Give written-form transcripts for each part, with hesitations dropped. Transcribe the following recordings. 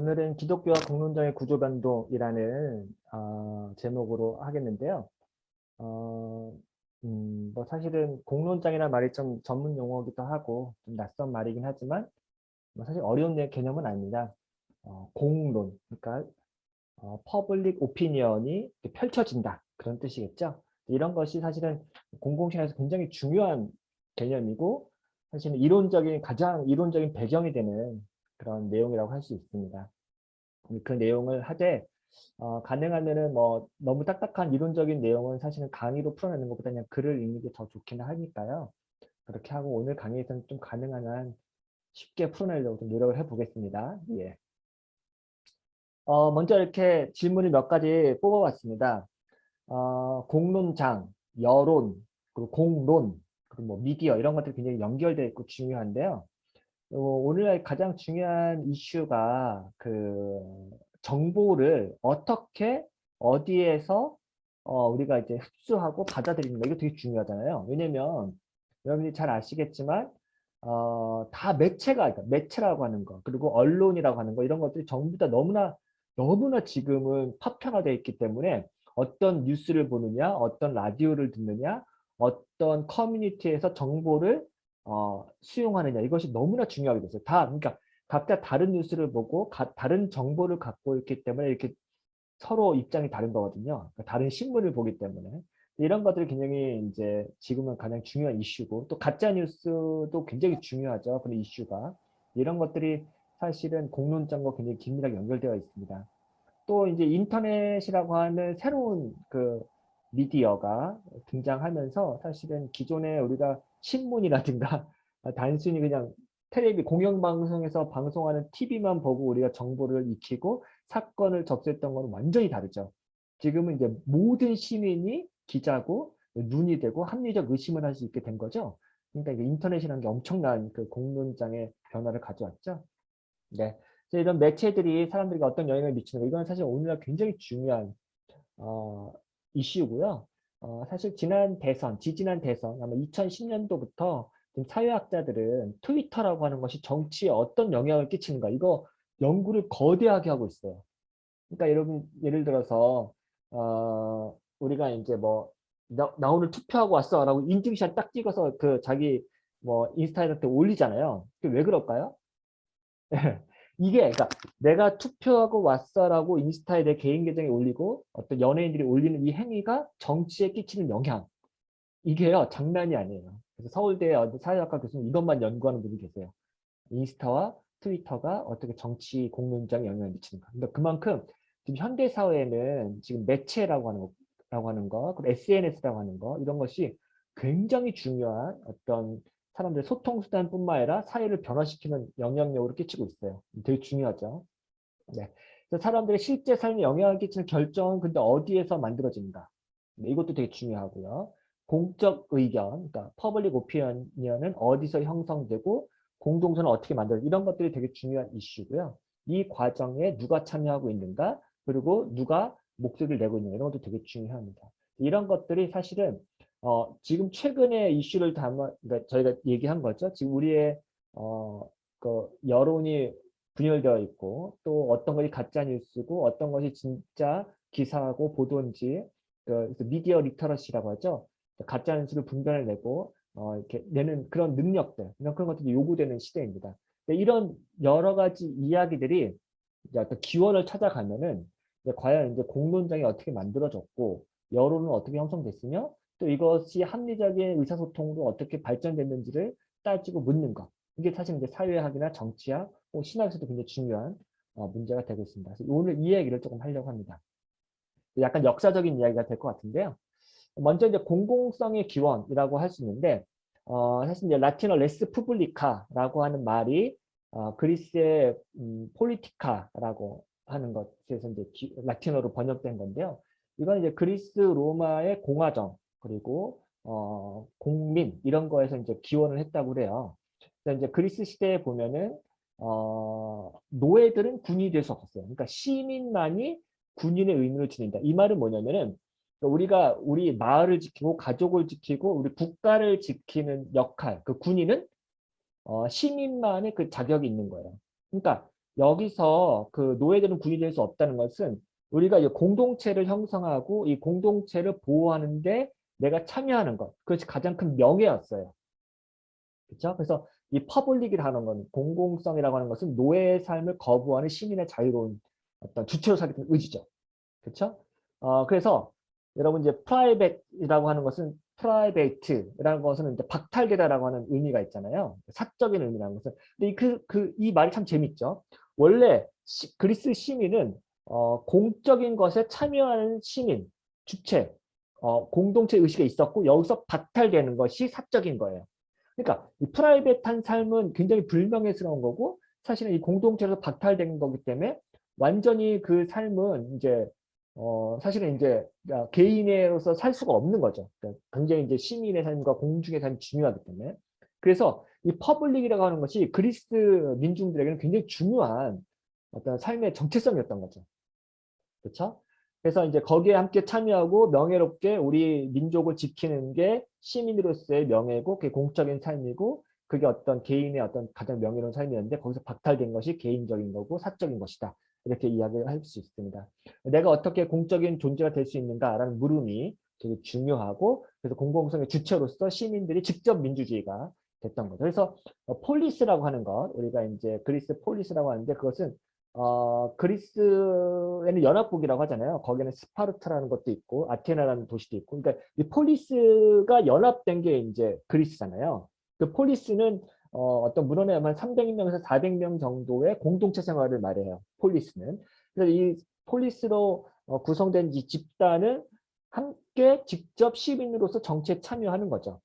오늘은 기독교와 공론장의 구조 변동이라는 제목으로 하겠는데요. 어, 뭐 사실은 공론장이라는 말이 좀 전문 용어이기도 하고 좀 낯선 말이긴 하지만 뭐 사실 어려운 개념은 아닙니다. 공론, 그러니까 퍼블릭 오피니언이 펼쳐진다 그런 뜻이겠죠. 이런 것이 사실은 공공시장에서 굉장히 중요한 개념이고 사실은 가장 이론적인 배경이 되는 그런 내용이라고 할 수 있습니다. 그 내용을 하되 가능하면은 뭐 너무 딱딱한 이론적인 내용은 사실은 강의로 풀어내는 것보다 그냥 글을 읽는 게 더 좋기는 하니까요. 그렇게 하고 오늘 강의에서는 좀 가능한 한 쉽게 풀어내려고 좀 노력을 해보겠습니다. 예. 먼저 이렇게 질문을 몇 가지 뽑아봤습니다. 공론장, 여론, 그리고 공론, 그리고 뭐 미디어 이런 것들이 굉장히 연결되어 있고 중요한데요. 오늘날 가장 중요한 이슈가 그 정보를 어떻게 어디에서 우리가 이제 흡수하고 받아들이는 거 이거 되게 중요하잖아요. 왜냐면 여러분들이 잘 아시겠지만 다 그러니까 매체라고 하는 거 그리고 언론이라고 하는 거 이런 것들이 전부 다 너무나 지금은 파편화되어 있기 때문에 어떤 뉴스를 보느냐 어떤 라디오를 듣느냐 어떤 커뮤니티에서 정보를 수용하느냐 이것이 너무나 중요하게 됐어요. 그러니까 각자 다른 뉴스를 보고 다른 정보를 갖고 있기 때문에 이렇게 서로 입장이 다른 거거든요. 그러니까 다른 신문을 보기 때문에 이런 것들이 굉장히 이제 지금은 가장 중요한 이슈고 또 가짜 뉴스도 굉장히 중요하죠. 그런 이슈가 이런 것들이 사실은 공론장과 굉장히 긴밀하게 연결되어 있습니다. 또 이제 인터넷이라고 하는 새로운 그 미디어가 등장하면서 사실은 기존에 우리가 신문이라든가 단순히 그냥 텔레비 공영방송에서 방송하는 TV만 보고 우리가 정보를 익히고 사건을 접수했던 거는 완전히 다르죠. 지금은 이제 모든 시민이 기자고 눈이 되고 합리적 의심을 할 수 있게 된 거죠. 그러니까 이게 인터넷이라는 게 엄청난 그 공론장의 변화를 가져왔죠. 네. 그래서 이런 매체들이 사람들에게 어떤 영향을 미치는 거, 이건 사실 오늘날 굉장히 중요한 이슈고요. 사실 지지난 대선, 아마 2010년도부터 사회학자들은 트위터라고 하는 것이 정치에 어떤 영향을 끼치는가, 이거 연구를 거대하게 하고 있어요. 그러니까 여러분, 예를 들어서, 우리가 이제 뭐, 나 오늘 투표하고 왔어 라고 인증샷 딱 찍어서 그 자기 뭐 인스타에 올리잖아요. 그게 왜 그럴까요? 이게 그러니까 내가 투표하고 왔어라고 인스타에 내 개인 계정에 올리고 어떤 연예인들이 올리는 이 행위가 정치에 끼치는 영향 이게요 장난이 아니에요. 그래서 서울대 사회학과 교수님 이것만 연구하는 분이 계세요. 인스타와 트위터가 어떻게 정치 공론장에 영향을 미치는가. 그러니까 그만큼 지금 현대 사회에는 지금 매체라고 하는 거, 그리고 SNS라고 하는 거 이런 것이 굉장히 중요한 어떤 사람들의 소통 수단뿐만 아니라 사회를 변화시키는 영향력으로 끼치고 있어요. 되게 중요하죠. 네. 그래서 사람들의 실제 삶에 영향을 끼치는 결정은 근데 어디에서 만들어진다. 네, 이것도 되게 중요하고요. 공적 의견, 그러니까 퍼블릭 오피니언은 어디서 형성되고 공동선을 어떻게 만들어 이런 것들이 되게 중요한 이슈고요. 이 과정에 누가 참여하고 있는가 그리고 누가 목소리를 내고 있는가 이런 것도 되게 중요합니다. 이런 것들이 사실은 지금 최근에 이슈를 그러니까 저희가 얘기한 거죠. 지금 우리의 그 여론이 분열되어 있고 또 어떤 것이 가짜 뉴스고 어떤 것이 진짜 기사고 보도인지 그래서 미디어 리터러시라고 하죠. 가짜 뉴스를 분별해내고 이렇게 내는 그런 능력들 그런 것들이 요구되는 시대입니다. 이런 여러 가지 이야기들이 이제 어떤 기원을 찾아가면은 이제 과연 이제 공론장이 어떻게 만들어졌고 여론은 어떻게 형성됐으며 또 이것이 합리적인 의사소통으로 어떻게 발전됐는지를 따지고 묻는 것. 이게 사실 이제 사회학이나 정치학, 신학에서도 굉장히 중요한 문제가 되고 있습니다. 그래서 오늘 이 얘기를 조금 하려고 합니다. 약간 역사적인 이야기가 될 것 같은데요. 먼저 이제 공공성의 기원이라고 할 수 있는데, 사실 이제 라틴어 레스 푸블리카라고 하는 말이 그리스의 폴리티카라고 하는 것에서 이제 라틴어로 번역된 건데요. 이건 이제 그리스 로마의 공화정 그리고 공민 이런 거에서 이제 기원을 했다고 그래요. 그래서 이제 그리스 시대에 보면은 노예들은 군인이 될 수 없었어요. 그러니까 시민만이 군인의 의무를 지닌다. 이 말은 뭐냐면은 우리가 우리 마을을 지키고 가족을 지키고 우리 국가를 지키는 역할, 그 군인은 시민만의 그 자격이 있는 거예요. 그러니까 여기서 그 노예들은 군인이 될 수 없다는 것은 우리가 이제 공동체를 형성하고 이 공동체를 보호하는데 내가 참여하는 것. 그것이 가장 큰 명예였어요. 그렇죠? 그래서 이 퍼블릭이라는 건 공공성이라고 하는 것은 노예의 삶을 거부하는 시민의 자유로운 어떤 주체로 살겠다는 의지죠. 그렇죠? 그래서 여러분 이제 프라이빗이라고 하는 것은 프라이베이트라는 것은 이제 박탈되다라고 하는 의미가 있잖아요. 사적인 의미라는 것은. 근데 이 말이 참 재밌죠. 원래 그리스 시민은 공적인 것에 참여하는 시민, 주체, 공동체 의식이 있었고 여기서 박탈되는 것이 사적인 거예요. 그러니까 이 프라이빗한 삶은 굉장히 불명예스러운 거고 사실은 이 공동체에서 박탈된 거기 때문에 완전히 그 삶은 이제 사실은 이제 개인으로서 살 수가 없는 거죠. 그러니까 굉장히 이제 시민의 삶과 공중의 삶이 중요하기 때문에. 그래서 이 퍼블릭이라고 하는 것이 그리스 민중들에게는 굉장히 중요한 어떤 삶의 정체성이었던 거죠. 그렇죠? 그래서 이제 거기에 함께 참여하고 명예롭게 우리 민족을 지키는 게 시민으로서의 명예고 그게 공적인 삶이고 그게 어떤 개인의 어떤 가장 명예로운 삶이었는데 거기서 박탈된 것이 개인적인 거고 사적인 것이다. 이렇게 이야기를 할 수 있습니다. 내가 어떻게 공적인 존재가 될 수 있는가라는 물음이 되게 중요하고 그래서 공공성의 주체로서 시민들이 직접 민주주의가 됐던 거죠. 그래서 폴리스라고 하는 것, 우리가 이제 그리스 폴리스라고 하는데 그것은 그리스에는 연합국이라고 하잖아요. 거기는 스파르타라는 것도 있고 아테나라는 도시도 있고. 그러니까 이 폴리스가 연합된 게 이제 그리스잖아요. 그 폴리스는 어떤 문헌에 한 300명에서 400명 정도의 공동체 생활을 말해요. 폴리스는. 그래서 이 폴리스로 구성된 이 집단은 함께 직접 시민으로서 정치에 참여하는 거죠.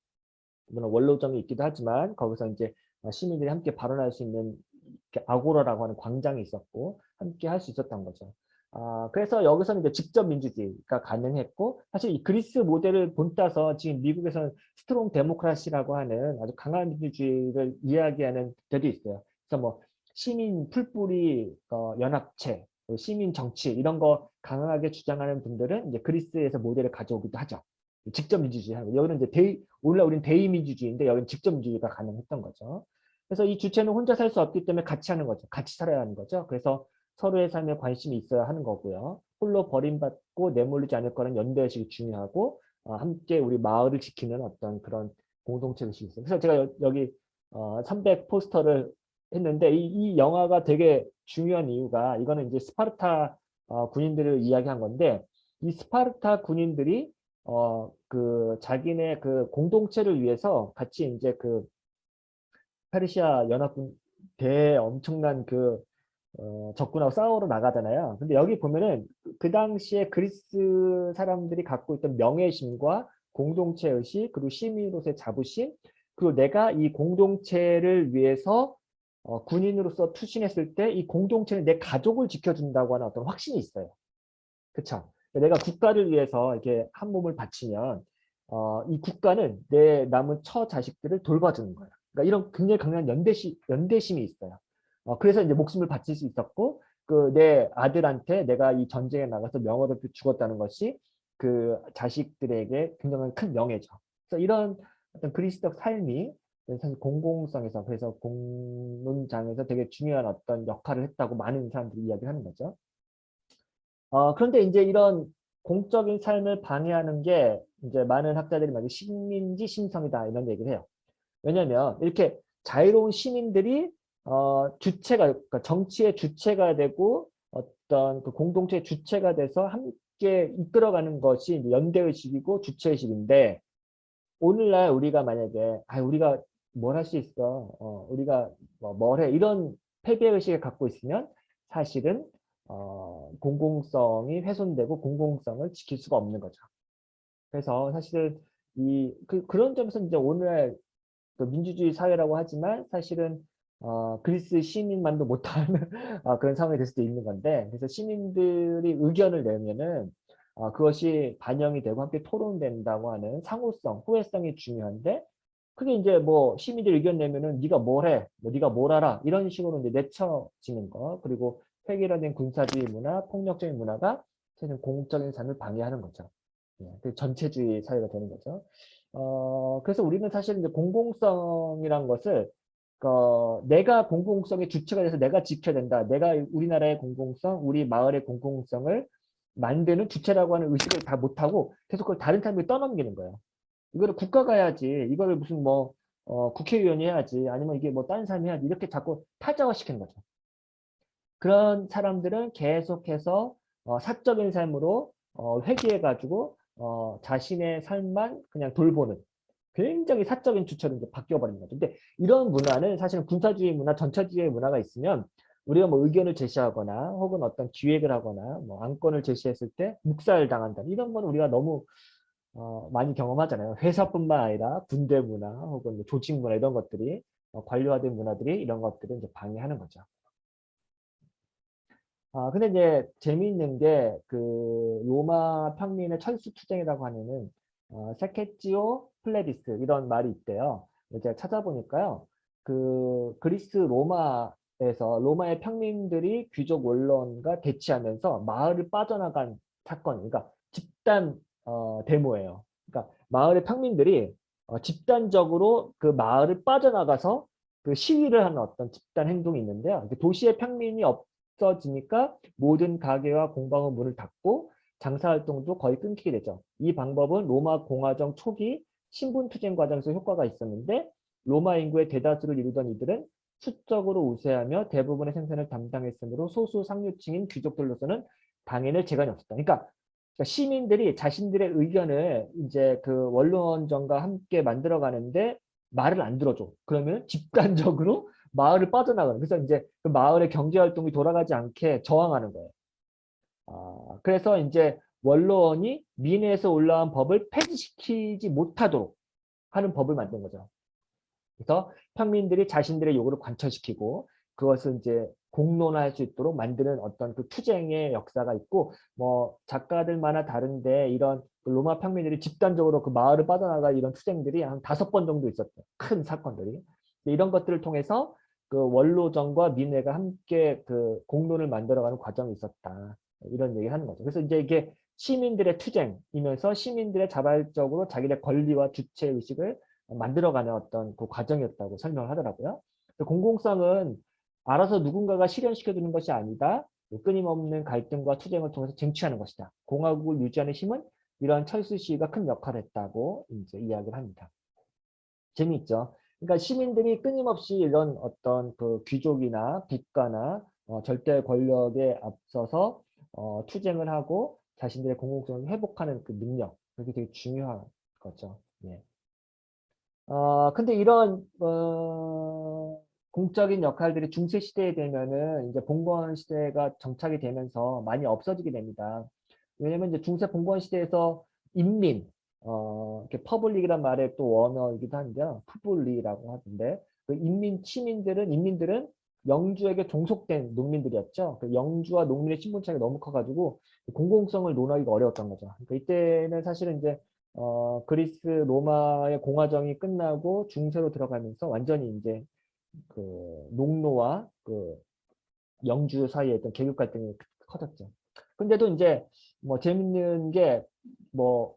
물론 원로정이 있기도 하지만 거기서 이제 시민들이 함께 발언할 수 있는 아고라라고 하는 광장이 있었고 함께 할 수 있었던 거죠. 그래서 여기서는 이제 직접 민주주의가 가능했고 사실 이 그리스 모델을 본따서 지금 미국에서는 스트롱 데모크라시라고 하는 아주 강한 민주주의를 이야기하는 데도 있어요. 그래서 뭐 시민 풀뿌리 연합체, 시민 정치 이런 거 강하게 주장하는 분들은 이제 그리스에서 모델을 가져오기도 하죠. 직접 민주주의 하고 여기는 이제 원래 우리는 대의 민주주의인데 여기는 직접 민주주의가 가능했던 거죠. 그래서 이 주체는 혼자 살 수 없기 때문에 같이 하는 거죠. 같이 살아야 하는 거죠. 그래서 서로의 삶에 관심이 있어야 하는 거고요. 홀로 버림받고 내몰리지 않을 거는 연대의식이 중요하고 함께 우리 마을을 지키는 어떤 그런 공동체 의식이 있어요. 그래서 제가 여기 300 포스터를 했는데 이 영화가 되게 중요한 이유가 이거는 이제 스파르타 군인들을 이야기한 건데 이 스파르타 군인들이 그 자기네 그 공동체를 위해서 같이 이제 그 페르시아 연합군 엄청난 그 적군하고 싸우러 나가잖아요. 근데 여기 보면은 그 당시에 그리스 사람들이 갖고 있던 명예심과 공동체 의식 그리고 시민으로서의 자부심 그리고 내가 이 공동체를 위해서 군인으로서 투신했을 때 이 공동체는 내 가족을 지켜준다고 하는 어떤 확신이 있어요. 그쵸? 내가 국가를 위해서 이렇게 한 몸을 바치면 이 국가는 내 남은 처 자식들을 돌봐주는 거예요. 그러니까 이런 굉장히 강한 연대심이 있어요. 그래서 이제 목숨을 바칠 수 있었고 그 내 아들한테 내가 이 전쟁에 나가서 명예롭게 죽었다는 것이 그 자식들에게 굉장히 큰 명예죠. 그래서 이런 어떤 그리스도적 삶이 사실 공공성에서 그래서 공론장에서 되게 중요한 어떤 역할을 했다고 많은 사람들이 이야기하는 거죠. 그런데 이제 이런 공적인 삶을 방해하는 게 이제 많은 학자들이 말하는 식민지 심성이다 이런 얘기를 해요. 왜냐하면 이렇게 자유로운 시민들이 주체가 그러니까 정치의 주체가 되고 어떤 그 공동체의 주체가 돼서 함께 이끌어가는 것이 연대의식이고 주체의식인데 오늘날 우리가 만약에 우리가 뭘 할 수 있어 우리가 뭘 해 이런 패배의식을 갖고 있으면 사실은 공공성이 훼손되고 공공성을 지킬 수가 없는 거죠. 그래서 사실은 그런 점에서 이제 오늘날 그 민주주의 사회라고 하지만 사실은 그리스 시민만도 못하는 그런 상황이 될 수도 있는 건데 그래서 시민들이 의견을 내면은 그것이 반영이 되고 함께 토론된다고 하는 상호성, 후회성이 중요한데 그게 이제 뭐 시민들이 의견 내면은 네가 뭘 해, 뭐 네가 뭘 알아 이런 식으로 이제 내쳐지는 거 그리고 획일화된 군사주의 문화, 폭력적인 문화가 사실 공적인 삶을 방해하는 거죠. 예, 그 전체주의 사회가 되는 거죠. 그래서 우리는 사실 이제 공공성이란 것을 내가 공공성의 주체가 돼서 내가 지켜야 된다. 내가 우리나라의 공공성, 우리 마을의 공공성을 만드는 주체라고 하는 의식을 다 못하고 계속 그걸 다른 사람에게 떠넘기는 거예요. 이거를 국가가 해야지. 이거를 무슨 뭐 국회의원이 해야지. 아니면 이게 뭐 다른 사람이 해야지. 이렇게 자꾸 타자화시키는 거죠. 그런 사람들은 계속해서 사적인 삶으로 회귀해가지고 자신의 삶만 그냥 돌보는 굉장히 사적인 주체로 이제 바뀌어버리는 거죠. 근데 이런 문화는 사실은 군사주의 문화, 전차주의 문화가 있으면 우리가 뭐 의견을 제시하거나 혹은 어떤 기획을 하거나 뭐 안건을 제시했을 때 묵살당한다. 이런 건 우리가 너무 많이 경험하잖아요. 회사뿐만 아니라 군대 문화 혹은 뭐 조직 문화 이런 것들이 관료화된 문화들이 이런 것들을 이제 방해하는 거죠. 근데 이제 재미있는 게 그 로마 평민의 철수 투쟁이라고 하면은 세케치오 플레비스 이런 말이 있대요. 제가 찾아보니까요. 그 그리스 로마에서 로마의 평민들이 귀족 원론과 대치하면서 마을을 빠져나간 사건, 그러니까 집단 데모예요. 그러니까 마을의 평민들이 집단적으로 그 마을을 빠져나가서 그 시위를 하는 어떤 집단 행동이 있는데요. 도시의 평민이 없어지니까 모든 가게와 공방은 문을 닫고 장사활동도 거의 끊기게 되죠. 이 방법은 로마 공화정 초기 신분투쟁 과정에서 효과가 있었는데 로마 인구의 대다수를 이루던 이들은 수적으로 우세하며 대부분의 생산을 담당했으므로 소수 상류층인 귀족들로서는 당연히 재간이 없었다. 그러니까 시민들이 자신들의 의견을 이제 그 원로원정과 함께 만들어가는데 말을 안 들어줘. 그러면 집단적으로 마을을 빠져나가는. 그래서 이제 그 마을의 경제 활동이 돌아가지 않게 저항하는 거예요. 그래서 이제 원로원이 민회에서 올라온 법을 폐지시키지 못하도록 하는 법을 만든 거죠. 그래서 평민들이 자신들의 요구를 관철시키고 그것을 이제 공론화할 수 있도록 만드는 어떤 그 투쟁의 역사가 있고 뭐 작가들마다 다른데 이런 그 로마 평민들이 집단적으로 그 마을을 빠져나가 이런 투쟁들이 한 5번 정도 있었대요. 큰 사건들이. 이런 것들을 통해서 그 원로정과 민회가 함께 그 공론을 만들어가는 과정이 있었다. 이런 얘기를 하는 거죠. 그래서 이제 이게 시민들의 투쟁이면서 시민들의 자발적으로 자기의 권리와 주체 의식을 만들어가는 어떤 그 과정이었다고 설명을 하더라고요. 공공성은 알아서 누군가가 실현시켜주는 것이 아니다. 끊임없는 갈등과 투쟁을 통해서 쟁취하는 것이다. 공화국을 유지하는 힘은 이러한 철수 시위가 큰 역할을 했다고 이제 이야기를 합니다. 재미있죠. 그러니까 시민들이 끊임없이 이런 어떤 그 귀족이나 국가나 절대 권력에 앞서서 투쟁을 하고 자신들의 공공성을 회복하는 그 능력, 그게 되게 중요한 거죠. 예. 근데 이런 공적인 역할들이 중세 시대에 되면은 이제 봉건 시대가 정착이 되면서 많이 없어지게 됩니다. 왜냐면 이제 중세 봉건 시대에서 인민, 이렇게 퍼블릭이란 말의 또 원어이기도 한데요. 푸블리라고 하던데 그 인민들은 영주에게 종속된 농민들이었죠. 그 영주와 농민의 신분 차이가 너무 커가지고 공공성을 논하기가 어려웠던 거죠. 그러니까 이때는 사실은 이제 그리스 로마의 공화정이 끝나고 중세로 들어가면서 완전히 이제 그 농노와 그 영주 사이에 있던 계급 갈등이 커졌죠. 근데도 이제 뭐 재밌는 게 뭐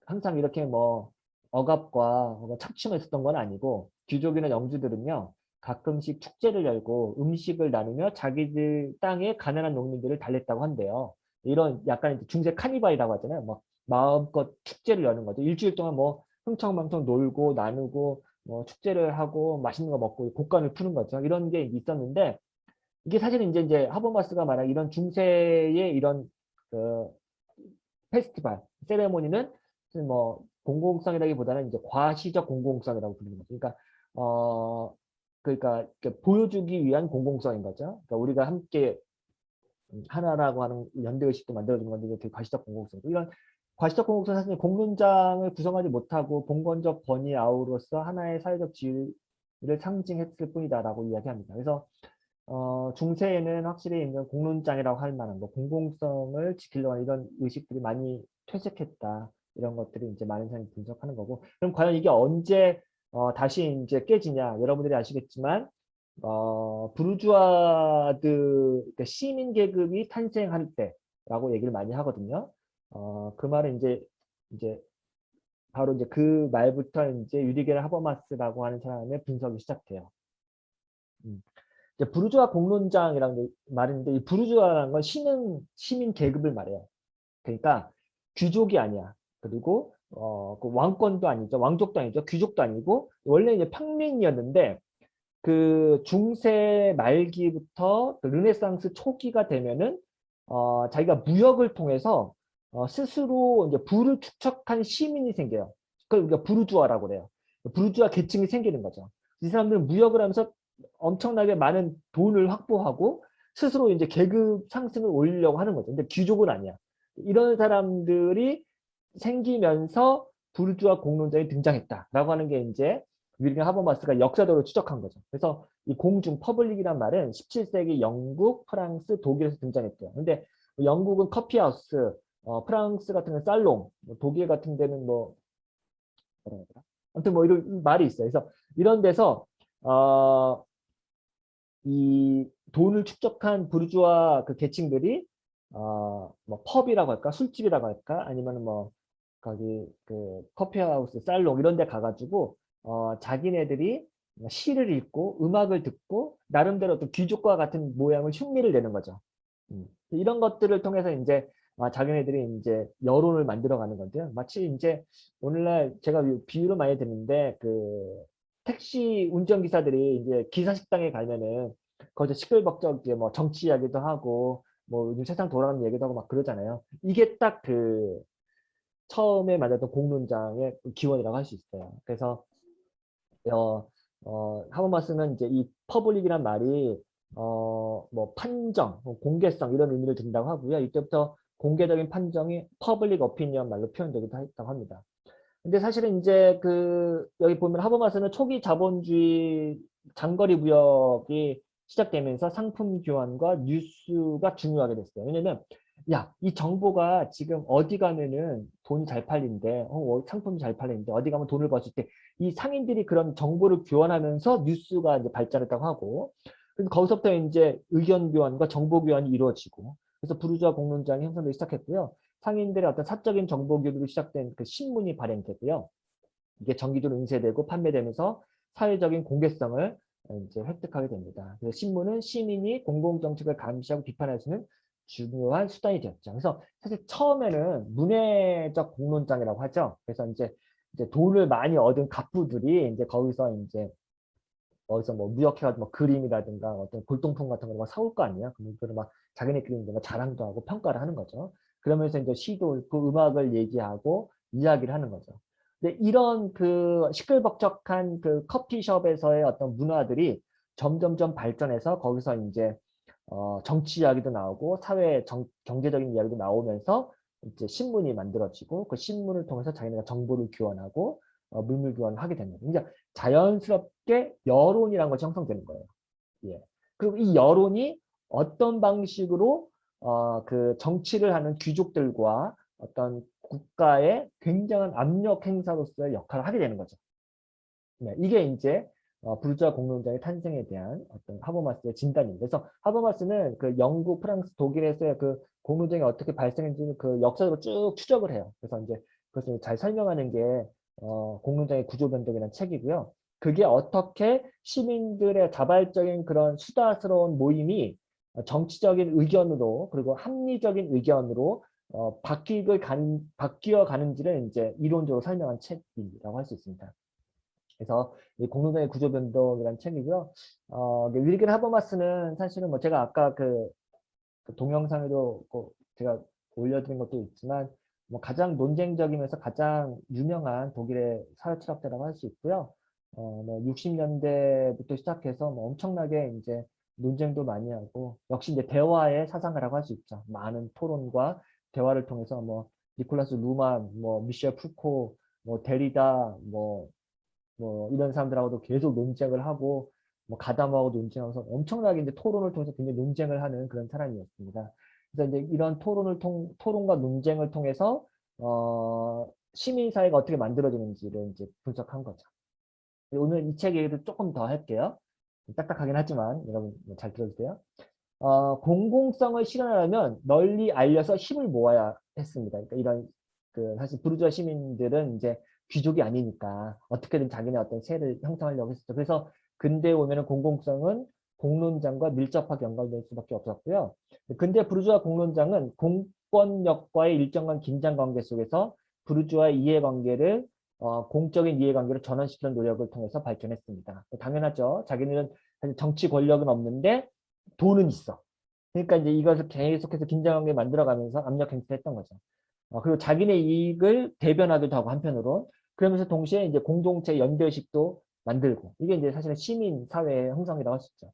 항상 이렇게 뭐 억압과 착취만 있었던 건 아니고 귀족이나 영주들은요 가끔씩 축제를 열고 음식을 나누며 자기들 땅에 가난한 농민들을 달랬다고 한대요. 이런 약간 중세 카니발이라고 하잖아요. 뭐 마음껏 축제를 여는 거죠. 일주일 동안 뭐 흥청망청 놀고 나누고 뭐 축제를 하고 맛있는 거 먹고 곡간을 푸는 거죠. 이런 게 있었는데 이게 사실은 이제 하버마스가 말한 이런 중세의 이런 그 페스티벌, 세레모니는 뭐 공공성이라기보다는 이제 과시적 공공성이라고 부르는 거죠. 그러니까 보여주기 위한 공공성인 거죠. 그러니까 우리가 함께 하나라고 하는 연대의식도 만들어준 건데 이게 되게 과시적 공공성. 이런 과시적 공공성 사실 공론장을 구성하지 못하고 봉건적 권위 아우로서 하나의 사회적 지위를 상징했을 뿐이다라고 이야기합니다. 그래서 중세에는 확실히 이제 공론장이라고 할 만한 뭐 공공성을 지키려고 하는 이런 의식들이 많이 퇴색했다. 이런 것들이 이제 많은 사람이 분석하는 거고. 그럼 과연 이게 언제 다시 이제 깨지냐? 여러분들이 아시겠지만 부르주아드 그러니까 시민 계급이 탄생할 때라고 얘기를 많이 하거든요. 그 말은 이제 바로 이제 그 말부터 이제 유리게르 하버마스라고 하는 사람의 분석이 시작돼요. 이제 부르주아 공론장이라는 말인데 이 부르주아라는 건 시민 계급을 말해요. 그러니까 귀족이 아니야. 그리고 그 왕권도 아니죠. 왕족도 아니죠. 귀족도 아니고 원래 이제 평민이었는데 그 중세 말기부터 그 르네상스 초기가 되면은 자기가 무역을 통해서 스스로 이제 부를 축적한 시민이 생겨요. 그걸 우리가 부르주아라고 그래요. 부르주아 계층이 생기는 거죠. 이 사람들은 무역을 하면서 엄청나게 많은 돈을 확보하고 스스로 이제 계급 상승을 올리려고 하는 거죠. 근데 귀족은 아니야. 이런 사람들이 생기면서 부르주아 공론장이 등장했다라고 하는 게 이제 윌리엄 하버마스가 역사적으로 추적한 거죠. 그래서 이 공중 퍼블릭이란 말은 17세기 영국, 프랑스, 독일에서 등장했대요. 근데 영국은 커피하우스, 프랑스 같은 경우는 살롱, 독일 같은 데는 뭐 뭐라 그러더라? 아무튼 뭐 이런 말이 있어요. 그래서 이런 데서 어, 이 돈을 축적한 부르주아 그 계층들이 뭐 펍이라고 할까, 술집이라고 할까, 아니면 뭐 거기 그 커피하우스, 살롱 이런 데 가가지고 자기네들이 시를 읽고 음악을 듣고 나름대로 또 귀족과 같은 모양을 흉내를 내는 거죠. 이런 것들을 통해서 이제 자기네들이 이제 여론을 만들어가는 건데요. 마치 이제 오늘날 제가 비유를 많이 듣는데 그 택시 운전기사들이 이제 기사식당에 가면은 거기서 시끌벅적 이제 뭐 정치 이야기도 하고 뭐 요즘 세상 돌아가는 얘기도 하고 막 그러잖아요. 이게 딱 그 처음에 만났던 공론장의 기원이라고 할 수 있어요. 그래서 하버마스는 이제 이 퍼블릭이란 말이 뭐 판정, 뭐 공개성 이런 의미를 든다고 하고요. 이때부터 공개적인 판정이 퍼블릭 오피니언 말로 표현되기도 했다고 합니다. 근데 사실은 이제 그 여기 보면 하버마스는 초기 자본주의 장거리 무역이 시작되면서 상품 교환과 뉴스가 중요하게 됐어요. 왜냐면 야, 이 정보가 지금 어디 가면은 돈이 잘 팔린대, 상품이 잘 팔리는데 어디 가면 돈을 벌 수 있대. 이 상인들이 그런 정보를 교환하면서 뉴스가 이제 발전했다고 하고, 그래서 거기서부터 이제 의견 교환과 정보 교환이 이루어지고, 그래서 부르주아 공론장이 형성되기 시작했고요. 상인들의 어떤 사적인 정보 교류로 시작된 그 신문이 발행되고요. 이게 정기적으로 인쇄되고 판매되면서 사회적인 공개성을 이제 획득하게 됩니다. 그래서 신문은 시민이 공공정책을 감시하고 비판할 수 있는 중요한 수단이 되었죠. 그래서 사실 처음에는 문해적 공론장이라고 하죠. 그래서 이제 돈을 많이 얻은 갑부들이 이제 거기서 이제 어디서 뭐 무역해가지고 뭐 그림이라든가 어떤 골동품 같은 거막 사올 거 아니야. 그럼 그걸 막 자기네끼리 이제 막 자랑도 하고 평가를 하는 거죠. 그러면서 이제 시도 읽고 음악을 얘기하고 이야기를 하는 거죠. 근데 이런 그 시끌벅적한 그 커피숍에서의 어떤 문화들이 점점점 발전해서 거기서 이제 정치 이야기도 나오고 사회 경제적인 이야기도 나오면서 이제 신문이 만들어지고 그 신문을 통해서 자기네가 정보를 교환하고 물물 교환을 하게 됩니다. 이제 자연스럽게 여론이라는 것이 형성되는 거예요. 예. 그리고 이 여론이 어떤 방식으로 그 정치를 하는 귀족들과 어떤 국가의 굉장한 압력 행사로서의 역할을 하게 되는 거죠. 네, 이게 이제 부르주아 공론장의 탄생에 대한 어떤 하버마스의 진단입니다. 그래서 하버마스는 그 영국, 프랑스, 독일에서의 그 공론장이 어떻게 발생했는지 그 역사적으로 쭉 추적을 해요. 그래서 이제 그것을 잘 설명하는 게 공론장의 구조 변동이라는 책이고요. 그게 어떻게 시민들의 자발적인 그런 수다스러운 모임이 정치적인 의견으로 그리고 합리적인 의견으로 바뀌어 가는지를 이제 이론적으로 설명한 책이라고 할 수 있습니다. 그래서 이 공동장의 구조 변동이라는 책이고요. 윌긴 하버마스는 사실은 뭐 제가 아까 그 동영상에도 제가 올려드린 것도 있지만 뭐 가장 논쟁적이면서 가장 유명한 독일의 사회철학자라고 할 수 있고요. 뭐 60년대부터 시작해서 뭐 엄청나게 이제 논쟁도 많이 하고 역시 이제 대화의 사상가라고 할 수 있죠. 많은 토론과 대화를 통해서 뭐 니콜라스 루만, 뭐 미셸 푸코, 뭐 데리다, 뭐 이런 사람들하고도 계속 논쟁을 하고 뭐 가담하고 논쟁하면서 엄청나게 이제 토론을 통해서 굉장히 논쟁을 하는 그런 사람이었습니다. 그래서 이제 이런 토론과 논쟁을 통해서 시민 사회가 어떻게 만들어지는지를 이제 분석한 거죠. 오늘 이 책 얘기도 조금 더 할게요. 딱딱하긴 하지만 여러분 잘 들어주세요. 공공성을 실현하려면 널리 알려서 힘을 모아야 했습니다. 그러니까 이런 그 사실 부르주아 시민들은 이제 귀족이 아니니까 어떻게든 자기네 어떤 세를 형성하려고 했었죠. 그래서 근대에 오면은 공공성은 공론장과 밀접하게 연관될 수밖에 없었고요. 근대 부르주아 공론장은 공권력과의 일정한 긴장 관계 속에서 부르주아의 이해관계를 공적인 이해관계로 전환시키는 노력을 통해서 발전했습니다. 당연하죠. 자기는 사실 정치 권력은 없는데 돈은 있어. 그러니까 이제 이것을 계속해서 긴장관계 만들어가면서 압력 행사를 했던 거죠. 그리고 자기네 이익을 대변하기도 하고 한편으로 그러면서 동시에 이제 공동체 연대의식도 만들고 이게 이제 사실은 시민 사회의 형성이라고 할 수 있죠.